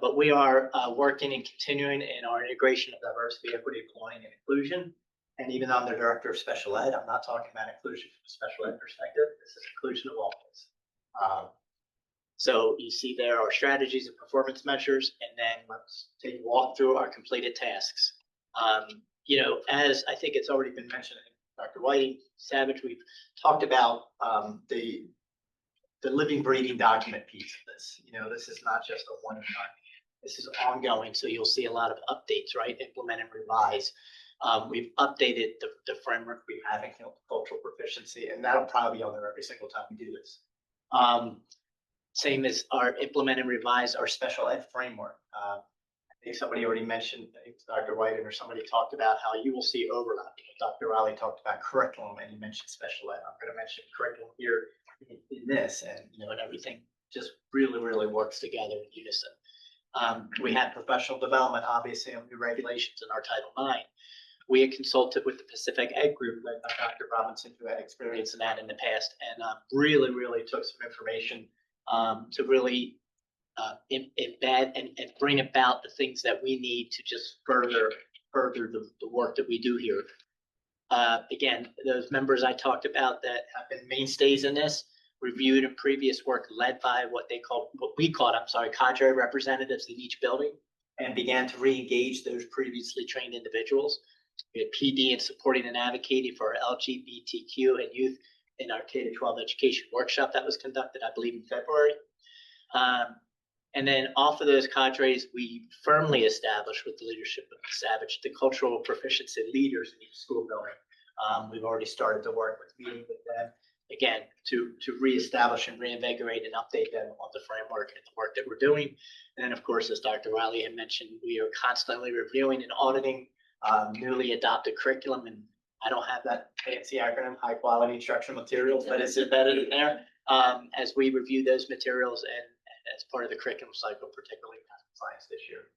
S12: But we are working and continuing in our integration of diversity, equity, belonging, and inclusion. And even though I'm the director of special ed, I'm not talking about inclusion from a special ed perspective. This is inclusion of all kids. So you see there are strategies and performance measures, and then let's take a walk through our completed tasks. You know, as I think it's already been mentioned, Dr. Whiting, Savage, we've talked about the living, breathing document piece of this. You know, this is not just a one-time. This is ongoing. So you'll see a lot of updates, right? Implement and revise. We've updated the framework we have in cultural proficiency, and that'll probably be on there every single time we do this. Same as our implement and revise our special ed framework. I think somebody already mentioned, I think Dr. Whiten or somebody talked about how you will see overlap. Dr. Riley talked about curriculum, and he mentioned special ed. I'm going to mention curriculum here in this, and you know, and everything just really, really works together in unison. We had professional development, obviously, on new regulations in our Title IX. We had consulted with the Pacific Ed Group, led by Dr. Robinson, who had experience in that in the past, and really, really took some information to really embed and bring about the things that we need to just further the work that we do here. Again, those members I talked about that have been mainstays in this, reviewed in previous work led by what we called cadre representatives in each building, and began to re-engage those previously trained individuals. We had PD and supporting and advocating for our LGBTQ and youth in our K-12 education workshop that was conducted, I believe, in February. And then off of those cadres, we firmly established with the leadership of Savage, the cultural proficiency leaders in each school building. We've already started to work with meeting with them, again, to reestablish and reinvigorate and update them on the framework and the work that we're doing. And then, of course, as Dr. Riley had mentioned, we are constantly reviewing and auditing newly adopted curriculum. And I don't have that fancy acronym, high quality instructional materials, but it's embedded in there as we review those materials and as part of the curriculum cycle, particularly math and science this year.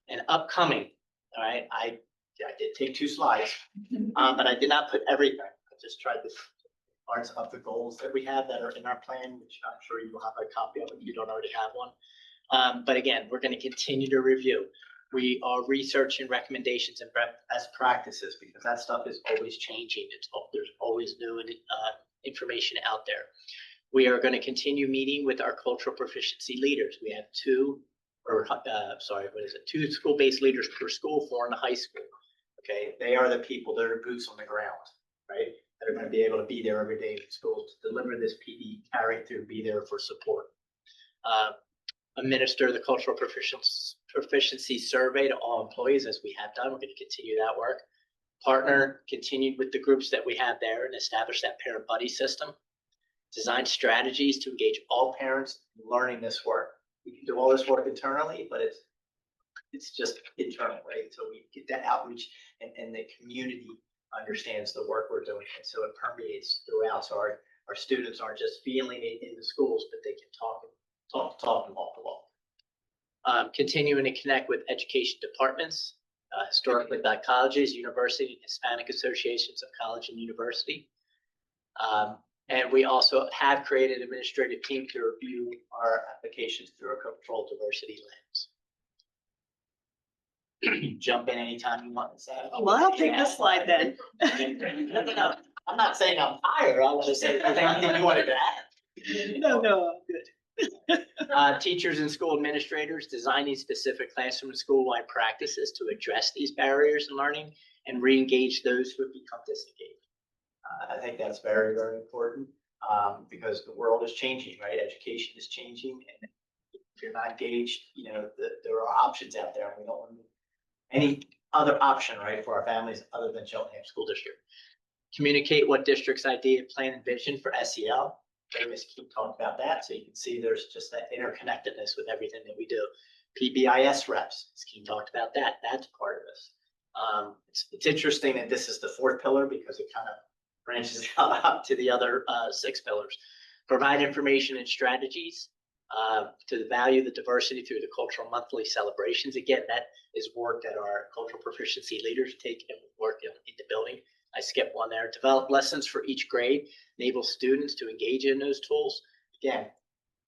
S12: And upcoming, all right, I did take 2 slides, but I did not put everything. I just tried to parts of the goals that we have that are in our plan, which I'm sure you will have a copy of if you don't already have one. But again, we're going to continue to review. We are researching recommendations and best practices, because that stuff is always changing. There's always new information out there. We are going to continue meeting with our cultural proficiency leaders. We have 2 school-based leaders per school, 4 in the high school. Okay, they are the people, they're the boots on the ground, right? That are gonna be able to be there every day in schools to deliver this PD, carry it through, be there for support. Administer the cultural proficiency survey to all employees, as we have done. We're gonna continue that work. Partner continued with the groups that we have there and establish that parent buddy system. Design strategies to engage all parents in learning this work. We can do all this work internally, but it's just internal, right? So we get that outreach and the community understands the work we're doing. And so it permeates throughout. So our students aren't just feeling it in the schools, but they can talk and walk along. Continuing to connect with education departments, historically black colleges, university, and Hispanic associations of college and university. And we also have created an administrative team to review our applications through a cultural diversity lens. Jump in anytime you want to say.
S4: Well, I'll take this slide then.
S12: No, I'm not saying I'm tired. I was just saying anything you wanted to add.
S4: No, I'm good.
S12: Teachers and school administrators designing specific classroom and school-wide practices to address these barriers in learning and re-engage those who have become disengaged. I think that's very, very important because the world is changing, right? Education is changing, and if you're not engaged, there are options out there, and we don't want any other option, right, for our families other than Cheltenham School District. Communicate what district's idea, plan, and vision for SEL. Ms. Keene talked about that, so you can see there's just that interconnectedness with everything that we do. PBIS reps, Ms. Keene talked about that. That's part of this. It's interesting that this is the fourth pillar because it kind of branches out to the other 6 pillars. Provide information and strategies to value the diversity through the cultural monthly celebrations. Again, that is work that our cultural proficiency leaders take and work in the building. I skipped one there. Develop lessons for each grade, enable students to engage in those tools. Again,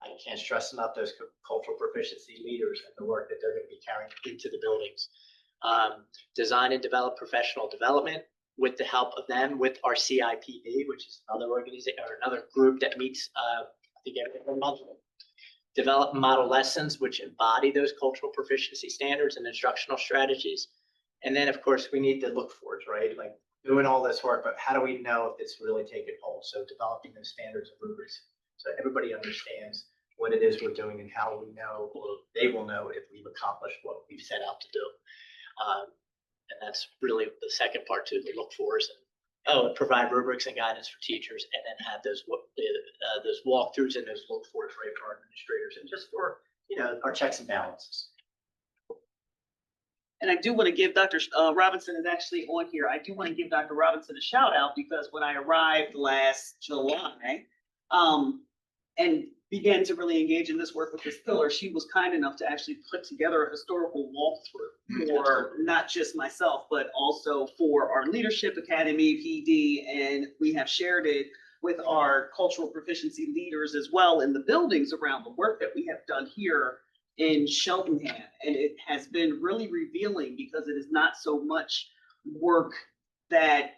S12: I can't stress enough those cultural proficiency leaders and the work that they're going to be carrying into the buildings. Design and develop professional development with the help of them, with our CIPD, which is another organization or another group that meets, I think every month. Develop model lessons which embody those cultural proficiency standards and instructional strategies. And then, of course, we need to look for it, right? Like doing all this work, but how do we know if it's really taken hold? So developing those standards and rubrics so everybody understands what it is we're doing and how we know, or they will know if we've accomplished what we've set out to do. And that's really the second part to the look for is, provide rubrics and guidance for teachers, and then have those walkthroughs and those look for right for our administrators and just for our checks and balances.
S4: And I do want to give Dr. Robinson is actually on here. I do want to give Dr. Robinson a shout out because when I arrived last July, and began to really engage in this work with this pillar, she was kind enough to actually put together a historical walkthrough for not just myself, but also for our Leadership Academy, PD, and we have shared it with our cultural proficiency leaders as well in the buildings around the work that we have done here in Cheltenham. And it has been really revealing because it is not so much work that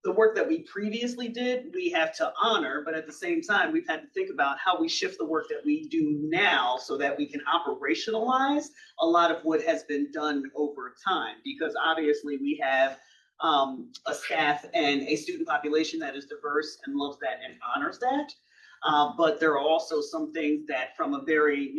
S4: the work that we previously did, we have to honor, but at the same time, we've had to think about how we shift the work that we do now so that we can operationalize a lot of what has been done over time. Because obviously we have a staff and a student population that is diverse and loves that and honors that. But there are also some things that from a very,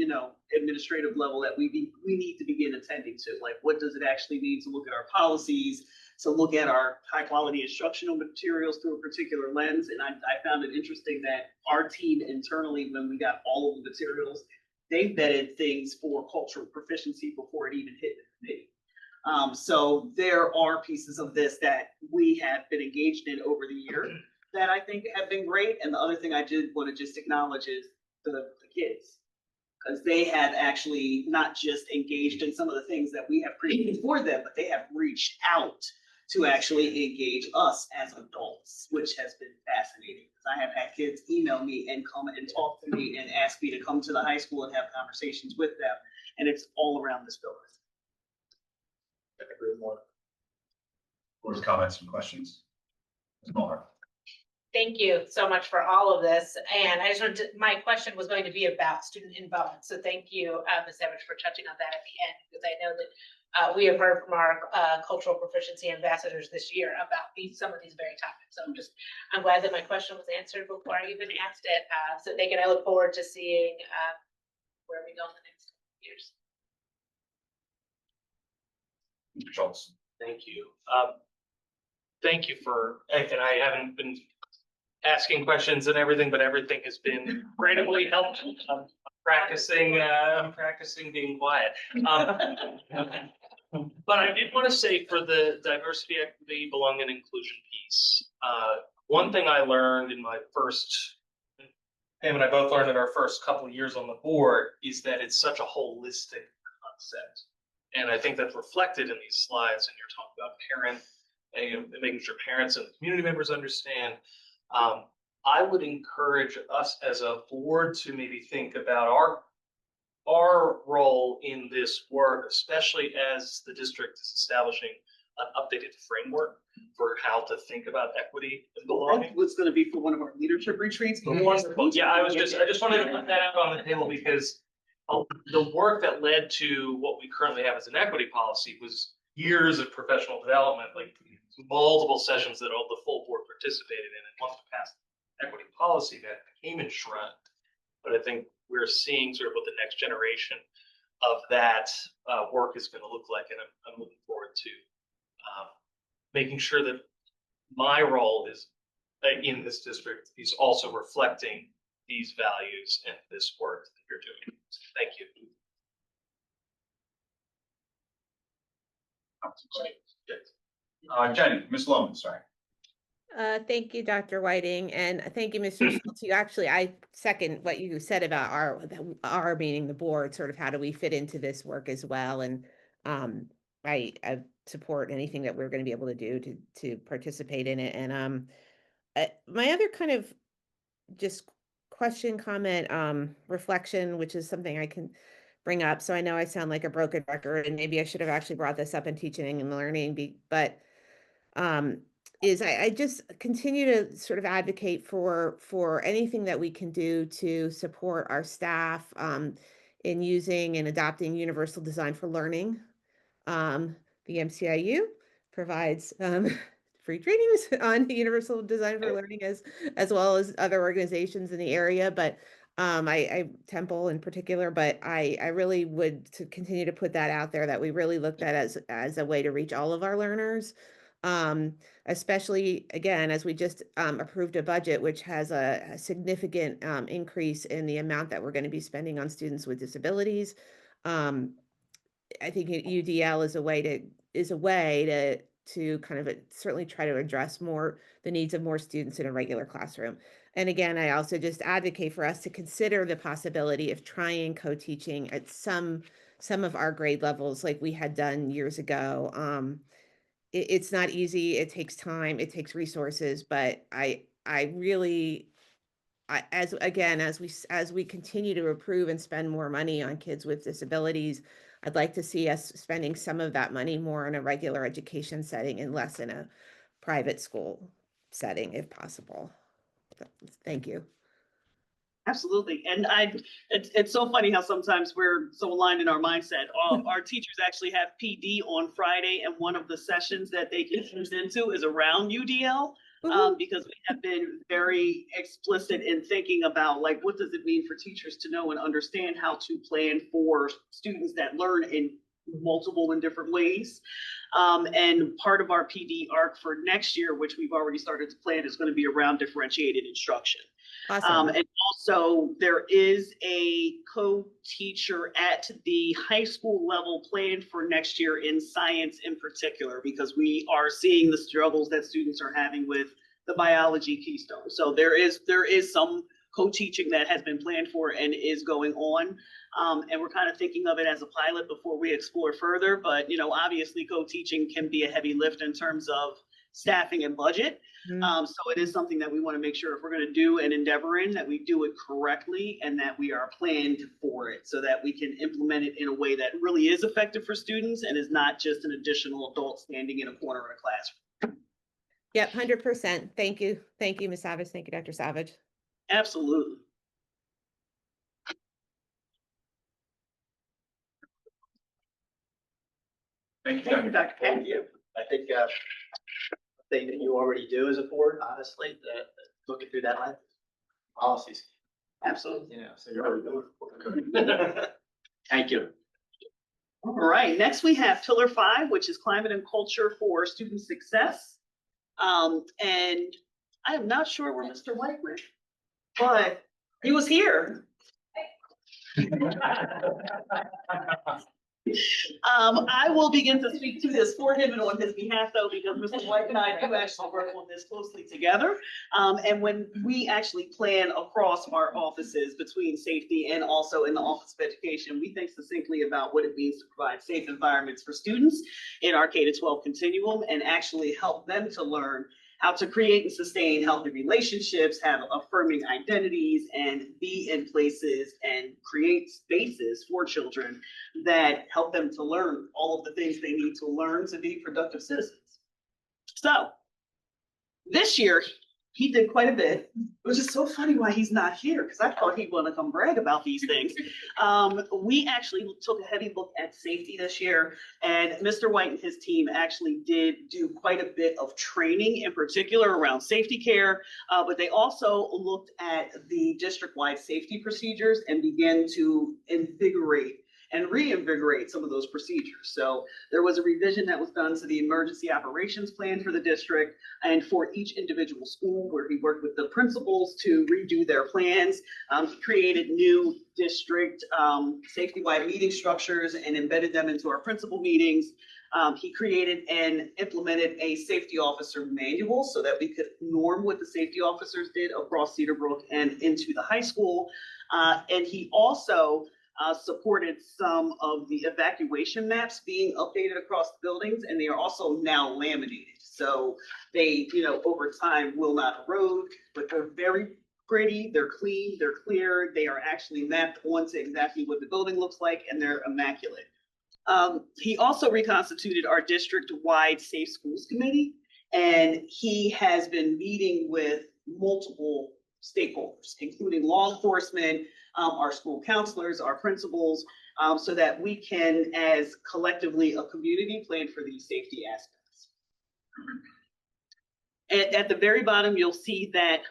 S4: administrative level that we need to begin attending to. Like, what does it actually mean to look at our policies, to look at our high quality instructional materials through a particular lens? And I found it interesting that our team internally, when we got all of the materials, they vetted things for cultural proficiency before it even hit the committee. So there are pieces of this that we have been engaged in over the year that I think have been great. And the other thing I did want to just acknowledge is the kids, because they have actually not just engaged in some of the things that we have created for them, but they have reached out to actually engage us as adults, which has been fascinating. Because I have had kids email me and come and talk to me and ask me to come to the high school and have conversations with them. And it's all around this building.
S12: I agree more.
S1: Board's comments and questions. Ms. Mulhern.
S2: thank you so much for all of this. And I just wanted to, my question was going to be about student involvement. So thank you, Ms. Savage, for touching on that at the end, because I know that we have heard from our cultural proficiency ambassadors this year about some of these very topics. So I'm glad that my question was answered before I even asked it. So thank you, and I look forward to seeing where we go in the next years.
S1: Mr. Schultz.
S6: Thank you. Thank you and I haven't been asking questions and everything, but everything has been incredibly helpful. I'm practicing being quiet. But I did want to say for the diversity, equity, belonging, and inclusion piece, one thing I learned in my Pam and I both learned in our first couple of years on the board is that it's such a holistic concept. And I think that's reflected in these slides, and you're talking about making sure parents and the community members understand. I would encourage us as a board to maybe think about our role in this work, especially as the district is establishing an updated framework for how to think about equity and belonging.
S4: What's going to be for one of our leadership retreats?
S6: Wonderful. Yeah, I just wanted to put that out on the table because the work that led to what we currently have as an equity policy was years of professional development, like multiple sessions that all the full board participated in. And once we passed equity policy, that became enshrined. But I think we're seeing sort of what the next generation of that work is going to look like. And I'm looking forward to making sure that my role is in this district is also reflecting these values and this work that you're doing. Thank you.
S1: Jen, Ms. Loman, sorry.
S8: Thank you, Dr. Whiting, and thank you, Mr. Schultz. I second what you said about our meaning the board, sort of how do we fit into this work as well. And I support anything that we're going to be able to do to participate in it. And my other kind of just question, comment, reflection, which is something I can bring up. So I know I sound like a broken record, and maybe I should have actually brought this up in teaching and learning, but is I just continue to sort of advocate for anything that we can do to support our staff in using and adopting universal design for learning. The MCIU provides free trainings on universal design for learning as well as other organizations in the area, but I Temple in particular, but I really would to continue to put that out there, that we really looked at as a way to reach all of our learners. Especially again, as we just approved a budget which has a significant increase in the amount that we're going to be spending on students with disabilities. I think UDL is a way to kind of certainly try to address more the needs of more students in a regular classroom. And again, I also just advocate for us to consider the possibility of trying co-teaching at some of our grade levels like we had done years ago. It's not easy. It takes time. It takes resources. But I really, as we continue to improve and spend more money on kids with disabilities, I'd like to see us spending some of that money more in a regular education setting and less in a private school setting, if possible. Thank you.
S4: Absolutely. And it's so funny how sometimes we're so aligned in our mindset. Our teachers actually have PD on Friday, and one of the sessions that they get into is around UDL. Because we have been very explicit in thinking about, like, what does it mean for teachers to know and understand how to plan for students that learn in multiple and different ways. And part of our PD arc for next year, which we've already started to plan, is going to be around differentiated instruction.
S8: Awesome.
S4: And also there is a co-teacher at the high school level planned for next year in science in particular, because we are seeing the struggles that students are having with the biology keystone. So there is some co-teaching that has been planned for and is going on. And we're kind of thinking of it as a pilot before we explore further. But, obviously co-teaching can be a heavy lift in terms of staffing and budget. So it is something that we want to make sure if we're going to do an endeavor in, that we do it correctly and that we are planned for it so that we can implement it in a way that really is effective for students and is not just an additional adult standing in a corner of a classroom.
S8: Yep, 100%. Thank you. Thank you, Ms. Savage. Thank you, Dr. Savage.
S4: Absolutely.
S1: Thank you,
S4: Thank you,
S1: Dr.
S4: Dr. Kemp.
S12: I think, thing that you already do as a board, honestly, looking through that lens, policies,
S4: Absolutely.
S12: you know, so you're already doing it. Thank you.
S4: All right, next we have Pillar 5, which is climate and culture for student success. And I am not sure where Mr. White went, but he was here. I will begin to speak to this for him and on his behalf, though, because Mr. White and I do actually work on this closely together. And when we actually plan across our offices between safety and also in the Office of Education, we think succinctly about what it means to provide safe environments for students in our K-12 continuum and actually help them to learn how to create and sustain healthy relationships, have affirming identities, and be in places and create spaces for children that help them to learn all of the things they need to learn to be productive citizens. So this year, he did quite a bit, which is so funny why he's not here, because I thought he'd want to come brag about these things. We actually took a heavy look at safety this year, and Mr. White and his team actually did do quite a bit of training, in particular around safety care, but they also looked at the district-wide safety procedures and began to invigorate and reinvigorate some of those procedures. So there was a revision that was done to the emergency operations plan for the district and for each individual school, where he worked with the principals to redo their plans. He created new district safety-wide meeting structures and embedded them into our principal meetings. He created and implemented a safety officer manual so that we could norm what the safety officers did across Cedar Brook and into the high school. And he also supported some of the evacuation maps being updated across the buildings, and they are also now laminated. So they, over time will not erode, but they're very pretty, they're clean, they're clear, they are actually mapped onto exactly what the building looks like, and they're immaculate. He also reconstituted our district-wide Safe Schools Committee, and he has been meeting with multiple stakeholders, including law enforcement, our school counselors, our principals, so that we can, as collectively a community, plan for these safety aspects. And at the very bottom, you'll see that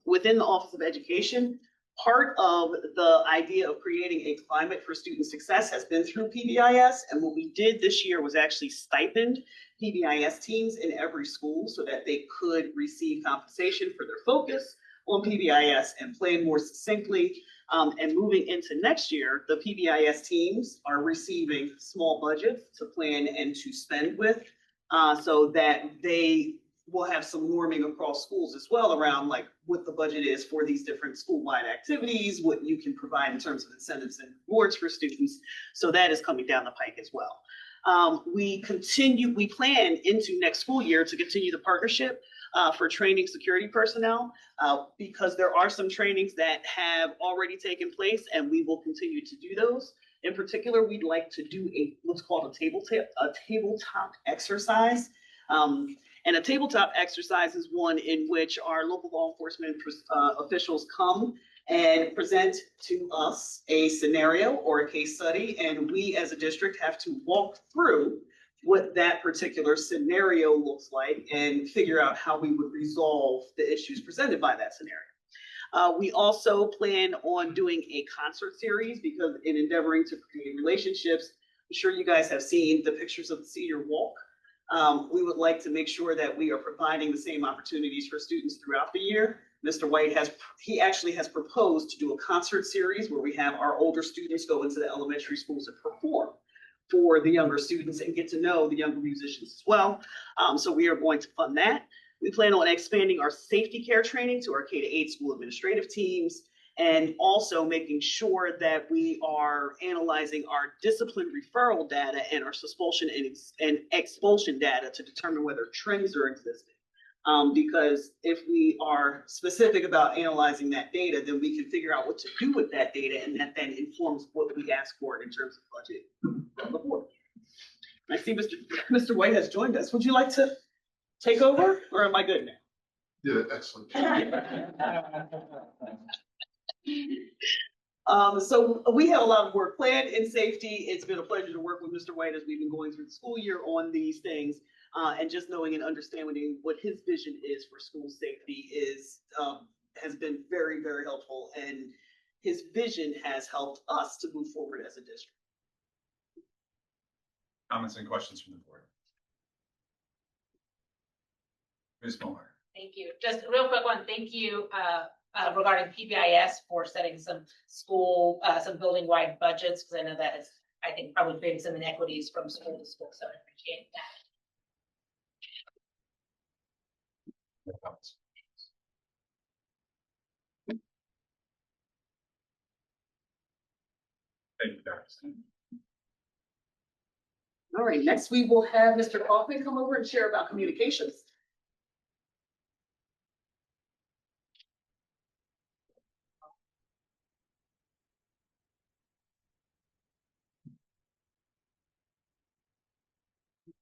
S4: within the Office of Education, part of the idea of creating a climate for student success has been through PBIS. And what we did this year was actually stipend PBIS teams in every school so that they could receive compensation for their focus on PBIS and plan more succinctly. And moving into next year, the PBIS teams are receiving small budgets to plan and to spend with, so that they will have some norming across schools as well around like what the budget is for these different school-wide activities, what you can provide in terms of incentives and rewards for students. So that is coming down the pike as well. We plan into next school year to continue the partnership for training security personnel, because there are some trainings that have already taken place and we will continue to do those. In particular, we'd like to do what's called a tabletop exercise. And a tabletop exercise is one in which our local law enforcement officials come and present to us a scenario or a case study, and we as a district have to walk through what that particular scenario looks like and figure out how we would resolve the issues presented by that scenario. We also plan on doing a concert series because in endeavoring to create relationships, I'm sure you guys have seen the pictures of the Senior Walk. We would like to make sure that we are providing the same opportunities for students throughout the year. Mr. White actually has proposed to do a concert series where we have our older students go into the elementary schools and perform for the younger students and get to know the younger musicians as well. So we are going to fund that. We plan on expanding our safety care training to our K-8 school administrative teams, and also making sure that we are analyzing our discipline referral data and our expulsion and expulsion data to determine whether trends are existing. Because if we are specific about analyzing that data, then we can figure out what to do with that data, and that then informs what we ask for in terms of budget on the board. I see Mr. White has joined us. Would you like to take over, or am I good now?
S5: Did an excellent
S4: So we have a lot of work planned in safety. It's been a pleasure to work with Mr. White as we've been going through the school year on these things. And just knowing and understanding what his vision is for school safety has been very, very helpful. And his vision has helped us to move forward as a district.
S1: Comments and questions from the board? Ms. Moore.
S2: Thank you. Just a real quick one. Thank you regarding PBIS for setting some some building-wide budgets, because I know that is, I think, probably creating some inequities from school to school, so I appreciate that.
S1: No comments. Thank you, Dr. Singh.
S4: All right, next we will have Mr. Kaufman come over and share about communications.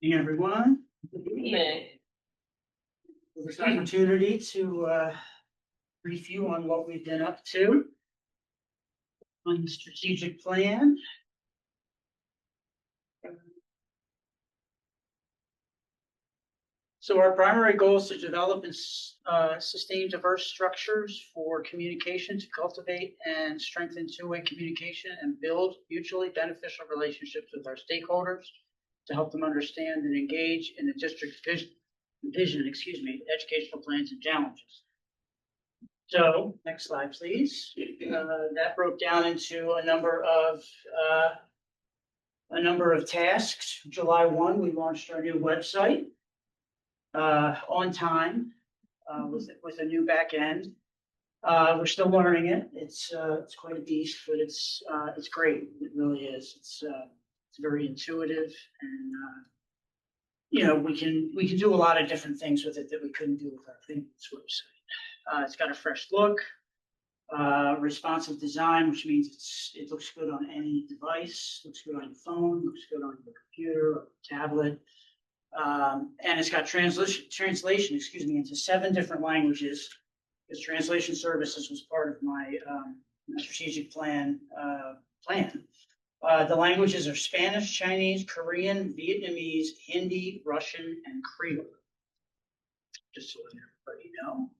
S13: Hey, everyone. This opportunity to brief you on what we've been up to on the strategic plan. So our primary goal is to develop and sustain diverse structures for communication, to cultivate and strengthen two-way communication and build mutually beneficial relationships with our stakeholders, to help them understand and engage in the district's vision, educational plans and challenges. So, next slide, please. That broke down into a number of tasks. July 1, we launched our new website on time with a new back end. We're still learning it. It's quite a beast, but it's great. It really is. It's very intuitive, and we can do a lot of different things with it that we couldn't do with our previous website. It's got a fresh look, responsive design, which means it looks good on any device, looks good on your phone, looks good on your computer or tablet. And it's got translation into 7 different languages, because translation services was part of my strategic plan. The languages are Spanish, Chinese, Korean, Vietnamese, Hindi, Russian, and Creole. Just so everybody know.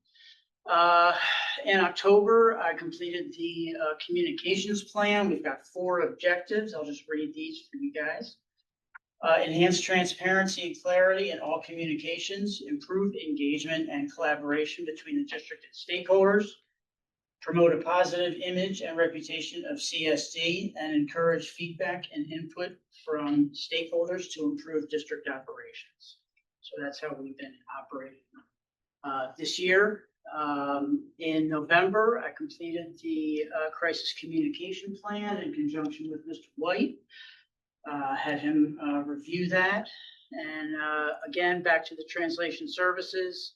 S13: In October, I completed the communications plan. We've got 4 objectives. I'll just read these for you guys. Enhance transparency and clarity in all communications, improve engagement and collaboration between the district and stakeholders, promote a positive image and reputation of CSD, and encourage feedback and input from stakeholders to improve district operations. So that's how we've been operating this year. In November, I completed the crisis communication plan in conjunction with Mr. White. Had him review that. And again, back to the translation services.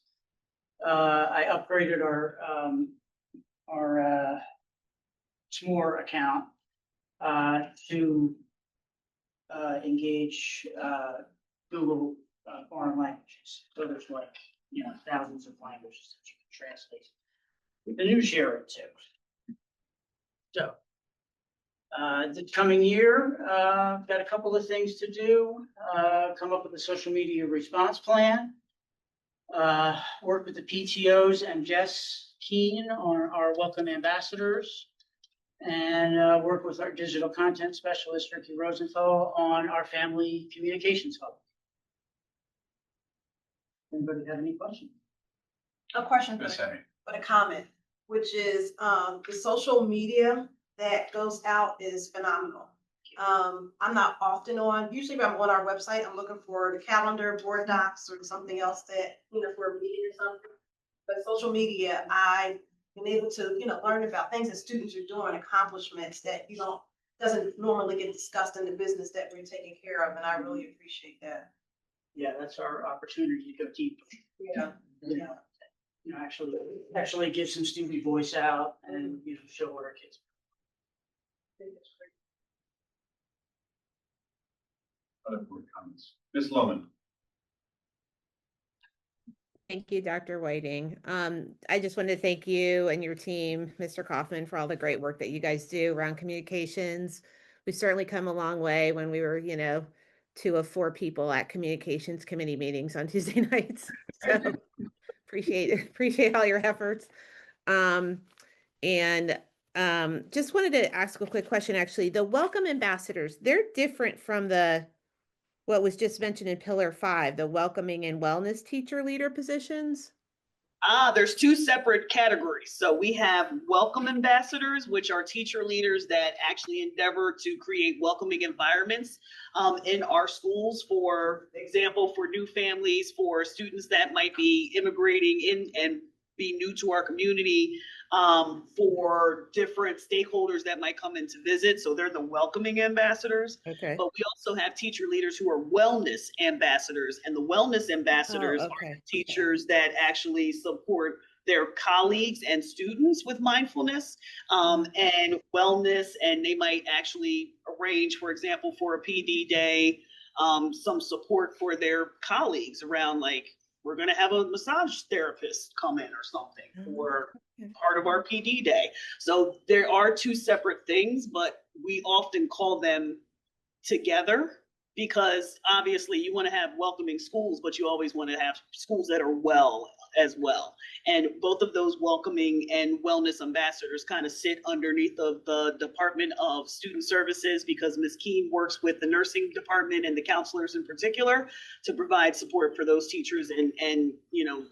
S13: I upgraded our SMORE account to engage Google foreign languages. So there's thousands of languages that you can translate the news share into. So the coming year, got a couple of things to do. Come up with a social media response plan. Work with the PTOs and Jess Keen on our welcome ambassadors, and work with our digital content specialist, Ricky Rosenthal, on our family communications hub. Anybody have any questions?
S14: A question,
S1: Ms. Henry.
S14: but a comment, which is the social media that goes out is phenomenal. I'm not often on, usually if I'm on our website, I'm looking for the calendar, board docs, or something else that, for a meeting or something. But social media, I've been able to, learn about things that students are doing, accomplishments that, doesn't normally get discussed in the business that we're taking care of, and I really appreciate that.
S13: Yeah, that's our opportunity to go deeper.
S14: Yeah.
S13: Actually give some student voice out and, show what our kids.
S1: Other board comments. Ms. Lohman.
S8: Thank you, Dr. Whiting. I just wanted to thank you and your team, Mr. Kaufman, for all the great work that you guys do around communications. We've certainly come a long way when we were, 2 of 4 people at communications committee meetings on Tuesday nights. So appreciate all your efforts. And just wanted to ask a quick question, actually. The welcome ambassadors, they're different from what was just mentioned in Pillar 5, the welcoming and wellness teacher leader positions.
S4: There's 2 separate categories. So we have welcome ambassadors, which are teacher leaders that actually endeavor to create welcoming environments in our schools, for example, for new families, for students that might be immigrating in and be new to our community, for different stakeholders that might come in to visit. So they're the welcoming ambassadors.
S8: Okay.
S4: But we also have teacher leaders who are wellness ambassadors, and the wellness ambassadors are the teachers that actually support their colleagues and students with mindfulness and wellness, and they might actually arrange, for example, for a PD day, some support for their colleagues around, like, we're going to have a massage therapist come in or something, or part of our PD day. So there are 2 separate things, but we often call them together, because obviously you want to have welcoming schools, but you always want to have schools that are well as well. And both of those welcoming and wellness ambassadors kind of sit underneath of the Department of Student Services, because Ms. Keene works with the nursing department and the counselors in particular to provide support for those teachers and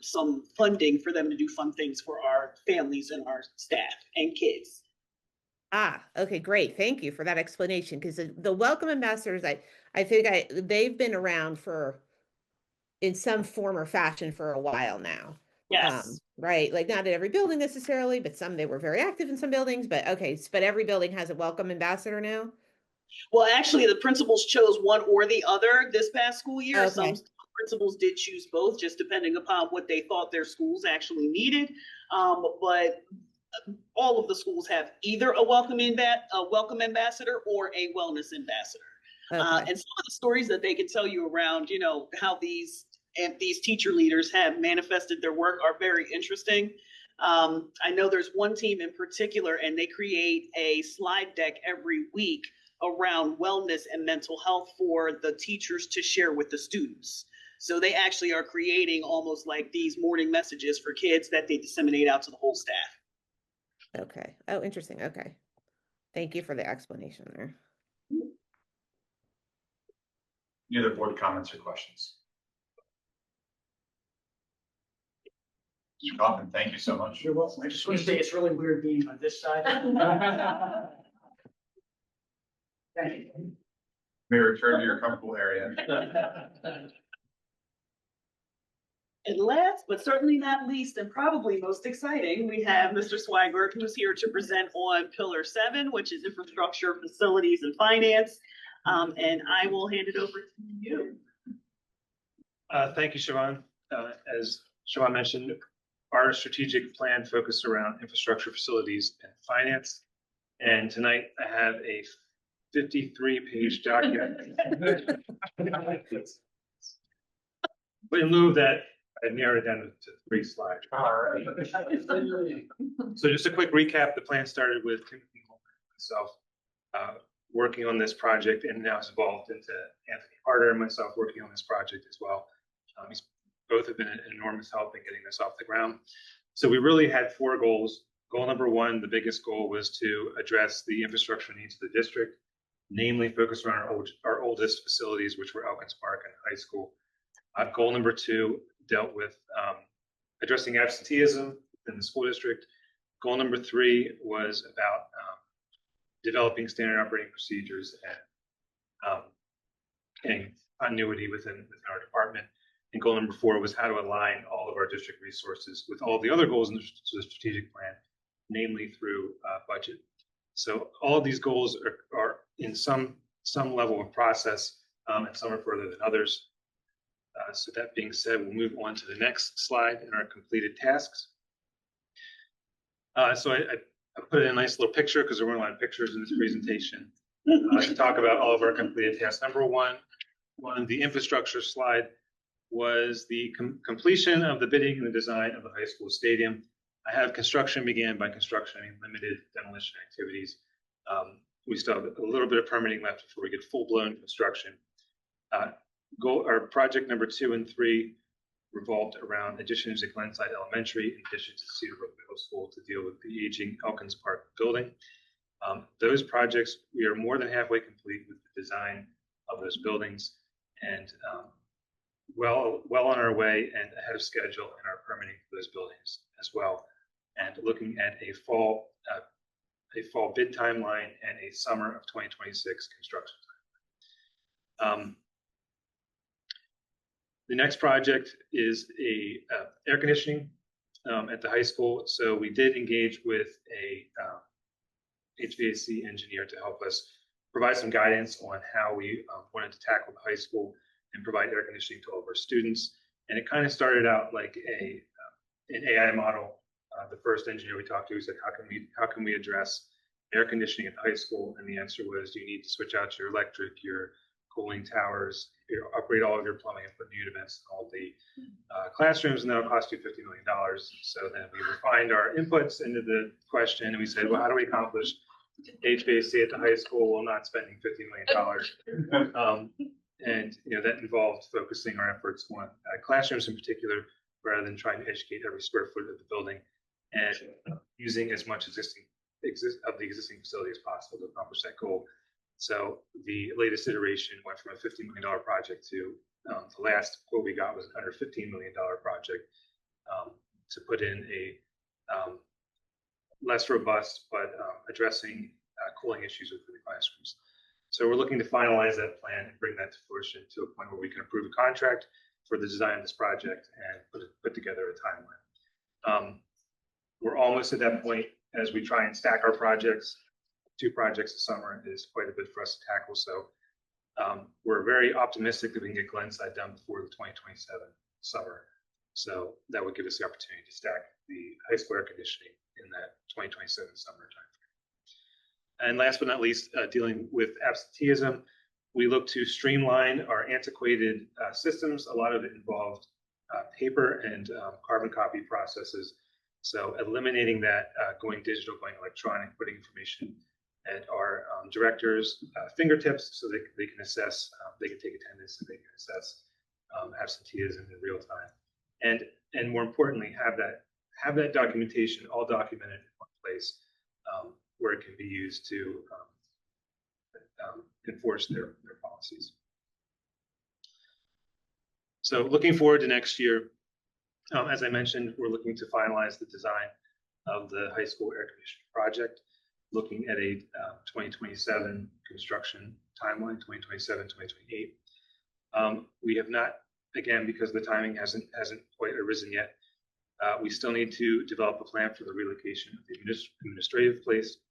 S4: some funding for them to do fun things for our families and our staff and kids.
S8: Okay, great. Thank you for that explanation. Because the welcome ambassadors, I think they've been around in some form or fashion for a while now.
S4: Yes.
S8: Right. Like not at every building necessarily, but they were very active in some buildings, but every building has a welcome ambassador now.
S4: Well, actually, the principals chose one or the other this past school year.
S8: Okay.
S4: Some principals did choose both, just depending upon what they thought their schools actually needed. But all of the schools have either a welcome ambassador or a wellness ambassador. And some of the stories that they can tell you around, how these teacher leaders have manifested their work are very interesting. I know there's one team in particular, and they create a slide deck every week around wellness and mental health for the teachers to share with the students. So they actually are creating almost like these morning messages for kids that they disseminate out to the whole staff.
S8: Okay. Oh, interesting. Okay. Thank you for the explanation there.
S1: Any other board comments or questions? Mr. Kaufman, thank you so much.
S13: You're welcome. I just want to say it's really weird being on this side. Thank you.
S1: May return to your comfortable area.
S4: And last, but certainly not least, and probably most exciting, we have Mr. Swigert, who's here to present on Pillar 7, which is infrastructure, facilities, and finance. And I will hand it over to you.
S15: Thank you, Siobhan. As Siobhan mentioned, our strategic plan focused around infrastructure, facilities, and finance. And tonight I have a 53-page document. But in lieu of that, I narrowed it down to 3 slides. All right. So just a quick recap, the plan started with Timothy Holman and myself working on this project, and now it's evolved into Anthony Harder and myself working on this project as well. Both have been an enormous help in getting this off the ground. So we really had 4 goals. Goal number 1, the biggest goal, was to address the infrastructure needs of the district, namely focus on our oldest facilities, which were Elkins Park and high school. Goal number 2 dealt with addressing absenteeism in the school district. Goal number 3 was about developing standard operating procedures and continuity within our department. And goal number 4 was how to align all of our district resources with all the other goals in the strategic plan, namely through budget. So all of these goals are in some level of process, and some are further than others. So that being said, we'll move on to the next slide in our completed tasks. So I put in a nice little picture because there weren't a lot of pictures in this presentation to talk about all of our completed tasks. Number 1, on the infrastructure slide, was the completion of the bidding and the design of the high school stadium. I have construction began. By construction, I mean limited demolition activities. We still have a little bit of permitting left before we get full-blown construction. Our project number 2 and 3 revolved around additions at Glenside Elementary, in addition to Cedar Brook Middle School, to deal with the aging Elkins Park building. Those projects, we are more than halfway complete with the design of those buildings, and well on our way and ahead of schedule in our permitting for those buildings as well. And looking at a fall bid timeline and a summer of 2026 construction timeline. The next project is air conditioning at the high school. So we did engage with a HVAC engineer to help us provide some guidance on how we wanted to tackle the high school and provide air conditioning to all of our students. And it kind of started out like an AI model. The first engineer we talked to said, how can we address air conditioning at the high school? And the answer was, you need to switch out your electric, your cooling towers, upgrade all of your plumbing and put new units in all the classrooms, and that'll cost you $50 million. So then we refined our inputs into the question, and we said, well, how do we accomplish HVAC at the high school while not spending $50 million? And that involved focusing our efforts on classrooms in particular, rather than trying to educate every square foot of the building, and using as much of the existing facility as possible to accomplish that goal. So the latest iteration went from a $50 million project to the last quote we got was under $15 million project to put in a less robust but addressing cooling issues within the classrooms. So we're looking to finalize that plan and bring that to fruition to a point where we can approve a contract for the design of this project and put together a timeline. We're almost at that point as we try and stack our projects. 2 projects this summer is quite a bit for us to tackle. So we're very optimistic that we can get Glenside done before the 2027 summer. So that would give us the opportunity to stack the high school air conditioning in that 2027 summer timeframe. And last but not least, dealing with absenteeism, we look to streamline our antiquated systems. A lot of it involved paper and carbon copy processes. So eliminating that, going digital, going electronic, putting information at our directors' fingertips so they can assess, they can take attendance, and they can assess absenteeism in real time. And more importantly, have that documentation all documented in one place where it can be used to enforce their policies. So looking forward to next year, as I mentioned, we're looking to finalize the design of the high school air conditioning project, looking at a 2027 construction timeline, 2027, 2028. We have not, again, because the timing hasn't quite arisen yet, we still need to develop a plan for the relocation of the administrative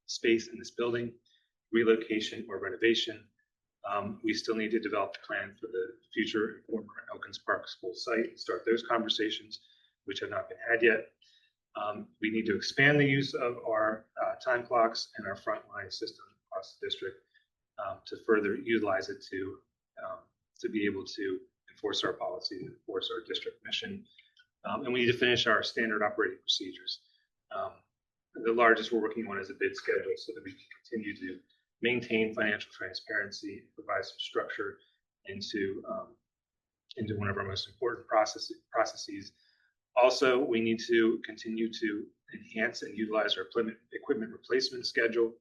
S15: space in this building, relocation or renovation. We still need to develop a plan for the future former Elkins Park School site and start those conversations, which have not been had yet. We need to expand the use of our time clocks and our frontline system across the district to further utilize it to be able to enforce our policies, enforce our district mission. And we need to finish our standard operating procedures. The largest we're working on is a bid schedule so that we can continue to maintain financial transparency, provide some structure into one of our most important processes. Also, we need to continue to enhance and utilize our equipment replacement schedule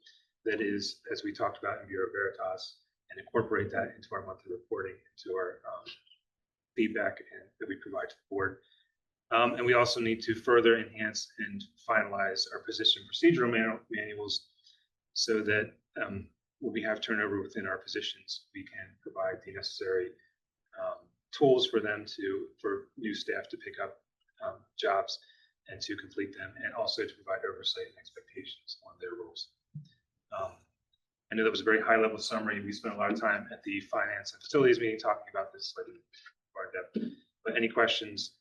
S15: that is, as we talked about in Bureau Veritas, and incorporate that into our monthly reporting, into our feedback that we provide to the board. And we also need to further enhance and finalize our position procedural manuals so that when we have turnover within our positions, we can provide the necessary tools for new staff to pick up jobs and to complete them, and also to provide oversight and expectations on their roles. I know that was a very high-level summary. We spent a lot of time at the finance and facilities meeting talking about this slightly more in depth. But any questions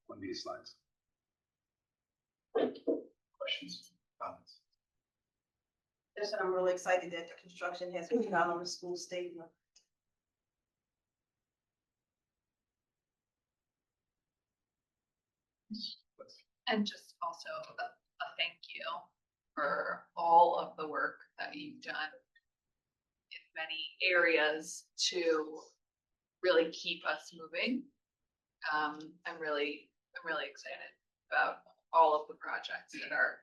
S15: on these slides?
S5: Questions, comments?
S14: Yes, I'm really excited that the construction has begun on the school stadium.
S3: And just also a thank you for all of the work that you've done in many areas to really keep us moving. I'm really excited about all of the projects that are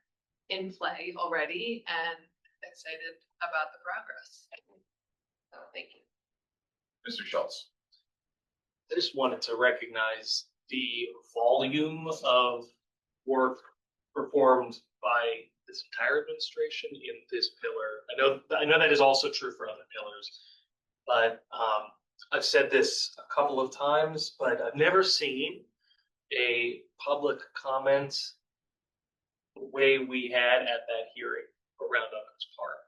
S3: in play already and excited about the progress. So thank you.
S1: Mr. Schultz.
S6: I just wanted to recognize the volume of work performed by this entire administration in this pillar. I know that is also true for other pillars, but I've said this a couple of times, but I've never seen a public comment the way we had at that hearing around Oakers Park.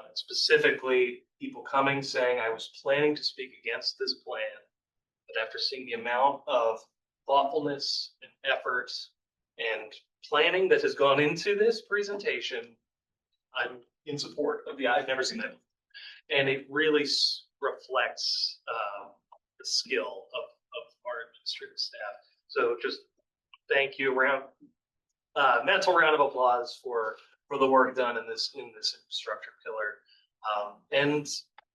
S6: And specifically, people coming saying, I was planning to speak against this plan, but after seeing the amount of thoughtfulness and effort and planning that has gone into this presentation, I'm in support of I've never seen that. And it really reflects the skill of our administrative staff. So just thank you, mental round of applause for the work done in this infrastructure pillar. And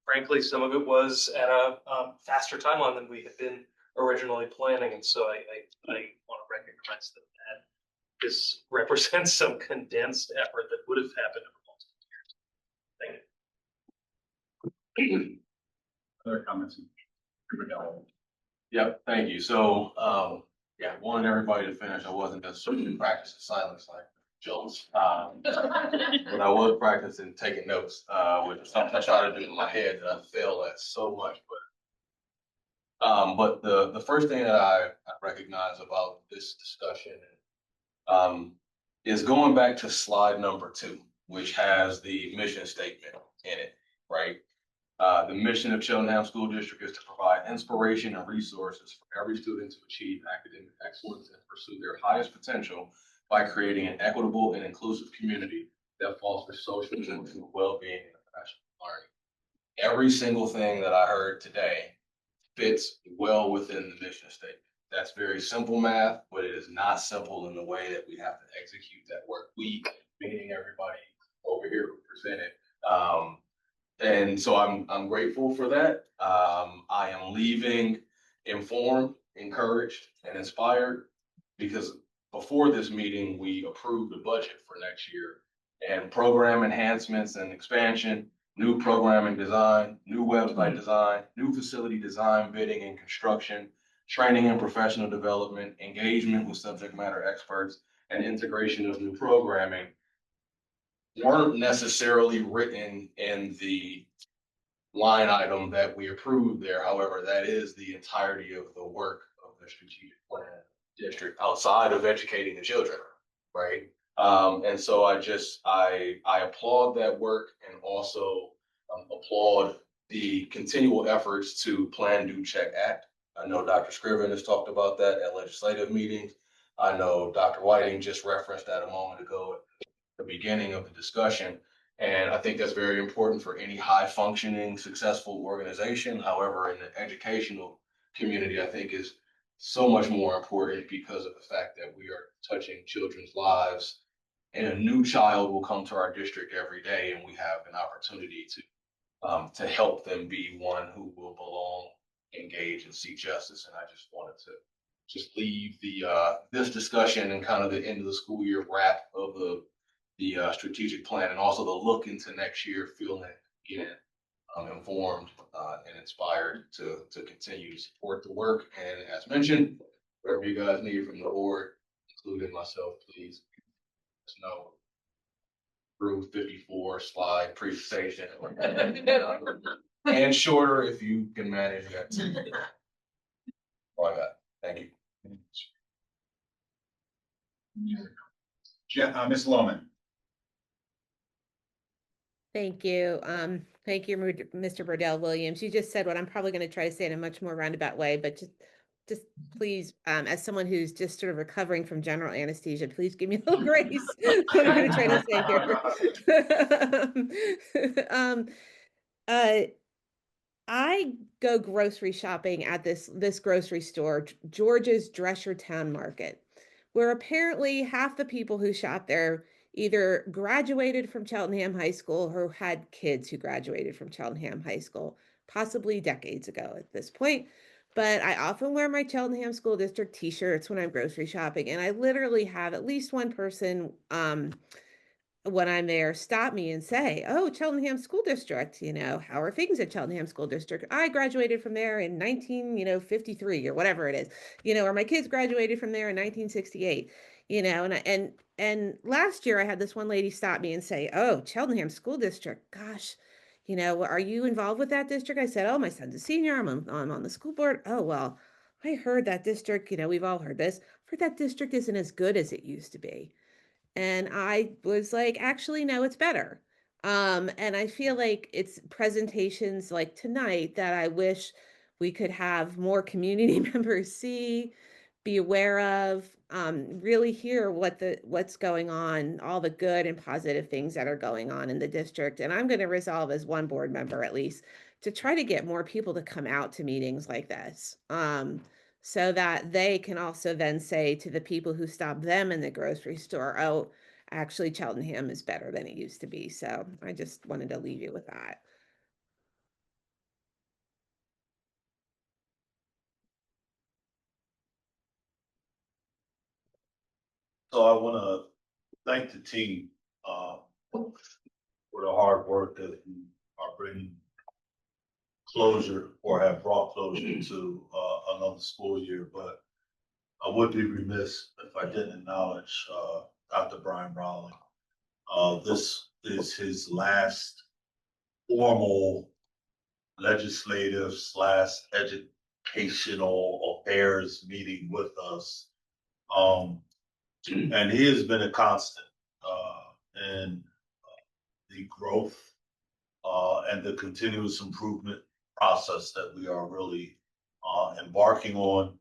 S6: frankly, some of it was at a faster timeline than we had been originally planning. And so I want to recognize that this represents some condensed effort that would have happened over multiple years. Thank you.
S1: Other comments?
S16: Yep, thank you. So, yeah, wanted everybody to finish. I wasn't necessarily practicing silence like Jones. But I was practicing taking notes, which is something I try to do in my head that I fail at so much. But the first thing that I recognize about this discussion is going back to slide number 2, which has the mission statement in it, right? The mission of Cheltenham School District is to provide inspiration and resources for every student to achieve academic excellence and pursue their highest potential by creating an equitable and inclusive community that fosters social and emotional well-being and professional learning. Every single thing that I heard today fits well within the mission statement. That's very simple math, but it is not simple in the way that we have to execute that work. We, meaning everybody over here who presented. And so I'm grateful for that. I am leaving informed, encouraged, and inspired because before this meeting, we approved the budget for next year and program enhancements and expansion, new programming design, new website design, new facility design, bidding and construction, training and professional development, engagement with subject matter experts, and integration of new programming weren't necessarily written in the line item that we approved there. However, that is the entirety of the work of the strategic plan district outside of educating the children, right? And so I applaud that work and also applaud the continual efforts to plan, do, check, act. I know Dr. Scriven has talked about that at legislative meetings. I know Dr. Whiting just referenced that a moment ago at the beginning of the discussion. And I think that's very important for any high functioning, successful organization. However, in the educational community, I think is so much more important because of the fact that we are touching children's lives, and a new child will come to our district every day, and we have an opportunity to help them be one who will belong, engage, and seek justice. And I just wanted to just leave this discussion and kind of the end of the school year wrap of the strategic plan and also the look into next year, feeling again informed and inspired to continue to support the work. And as mentioned, whatever you guys need from the board, including myself, please let us know. Through 54 slide presentation and shorter if you can manage that. All I got. Thank you.
S1: Ms. Lohman.
S8: Thank you. Thank you, Mr. Burdell Williams. You just said what I'm probably going to try to say in a much more roundabout way, but just please, as someone who's just sort of recovering from general anesthesia, please give me a little grace. What I'm going to try to say here. I go grocery shopping at this grocery store, George's Dresher Town Market, where apparently half the people who shop there either graduated from Cheltenham High School or had kids who graduated from Cheltenham High School, possibly decades ago at this point. But I often wear my Cheltenham School District t-shirts when I'm grocery shopping, and I literally have at least one person when I'm there stop me and say, "Oh, Cheltenham School District, how are things at Cheltenham School District? I graduated from there in 1953 or whatever it is, or my kids graduated from there in 1968, and last year I had this one lady stop me and say, "Oh, Cheltenham School District, gosh, are you involved with that district?" I said, "Oh, my son's a senior. I'm on the school board." "Oh, well, I heard that district, we've all heard this. I've heard that district isn't as good as it used to be." And I was like, actually, no, it's better. And I feel like it's presentations like tonight that I wish we could have more community members see, be aware of, really hear what's going on, all the good and positive things that are going on in the district. And I'm going to resolve as one board member at least to try to get more people to come out to meetings like this. So that they can also then say to the people who stop them in the grocery store, "Oh, actually Cheltenham is better than it used to be." So I just wanted to leave you with that.
S5: So I want to thank the team, for the hard work that you are bringing closure or have brought closure to, another school year. But I would be remiss if I didn't acknowledge, Dr. Brian Rowling. This is his last formal legislative / educational affairs meeting with us. And he has been a constant, in the growth, and the continuous improvement process that we are really, embarking on.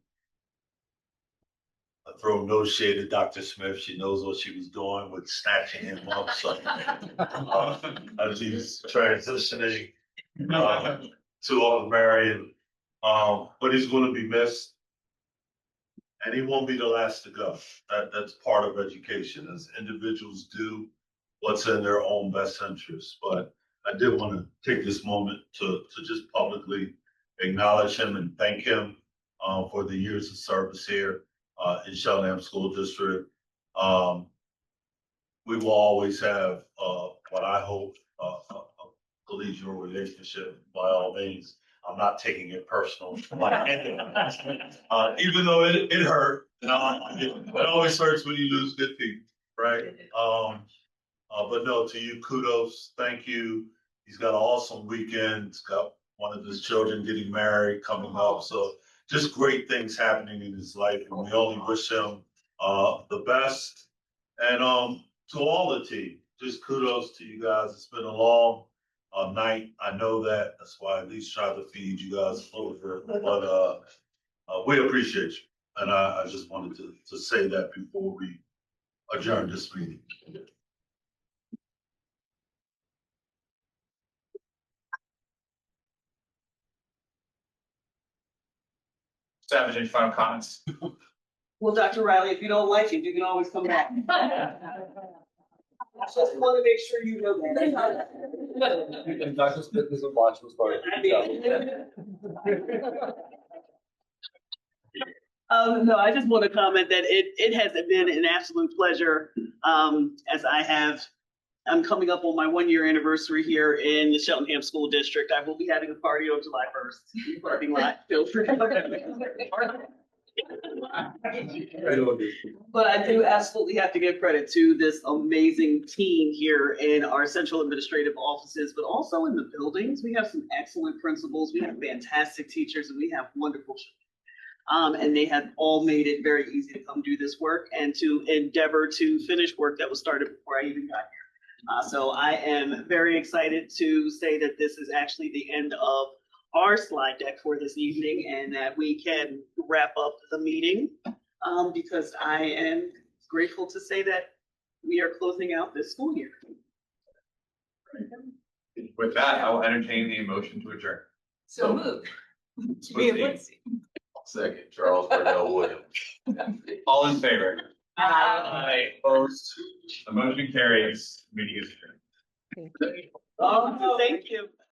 S5: I throw no shade at Dr. Smith. She knows what she was doing with snatching him up. So, as he's transitioning, to Uncle Marion, but he's going to be missed. And he won't be the last to go. That's part of education, as individuals do what's in their own best interest. But I did want to take this moment to just publicly acknowledge him and thank him, for the years of service here, in Cheltenham School District. We will always have, what I hope, a collegial relationship by all means. I'm not taking it personal. Even though it hurt, it always hurts when you lose good people, right? But no, to you, kudos, thank you. He's got an awesome weekend. He's got one of his children getting married coming up. So just great things happening in his life. And we only wish him, the best. And, to all the team, just kudos to you guys. It's been a long, night. I know that. That's why I at least try to feed you guys a little bit. But we appreciate you. And I just wanted to say that before we adjourn this meeting.
S1: Savage, any final comments?
S4: Well, Dr. Riley, if you don't like it, you can always come back. Just want to make sure you know that.
S9: And Dr. Smith isn't watching this part.
S4: No, I just want to comment that it has been an absolute pleasure, as I'm coming up on my 1-year anniversary here in the Cheltenham School District. I will be having a party on July 1st in the parking lot. Feel free to come. But I do absolutely have to give credit to this amazing team here in our central administrative offices, but also in the buildings. We have some excellent principals, we have fantastic teachers, and we have wonderful children. And they have all made it very easy to come do this work and to endeavor to finish work that was started before I even got here. So I am very excited to say that this is actually the end of our slide deck for this evening and that we can wrap up the meeting, because I am grateful to say that we are closing out this school year.
S1: With that, I will entertain the motion to adjourn.
S3: So moved.
S1: Second, Charles Burnell Williams. All in favor? Aye. Opposed? The motion carries. Meeting is adjourned.
S8: Thank you.
S4: Oh, thank you.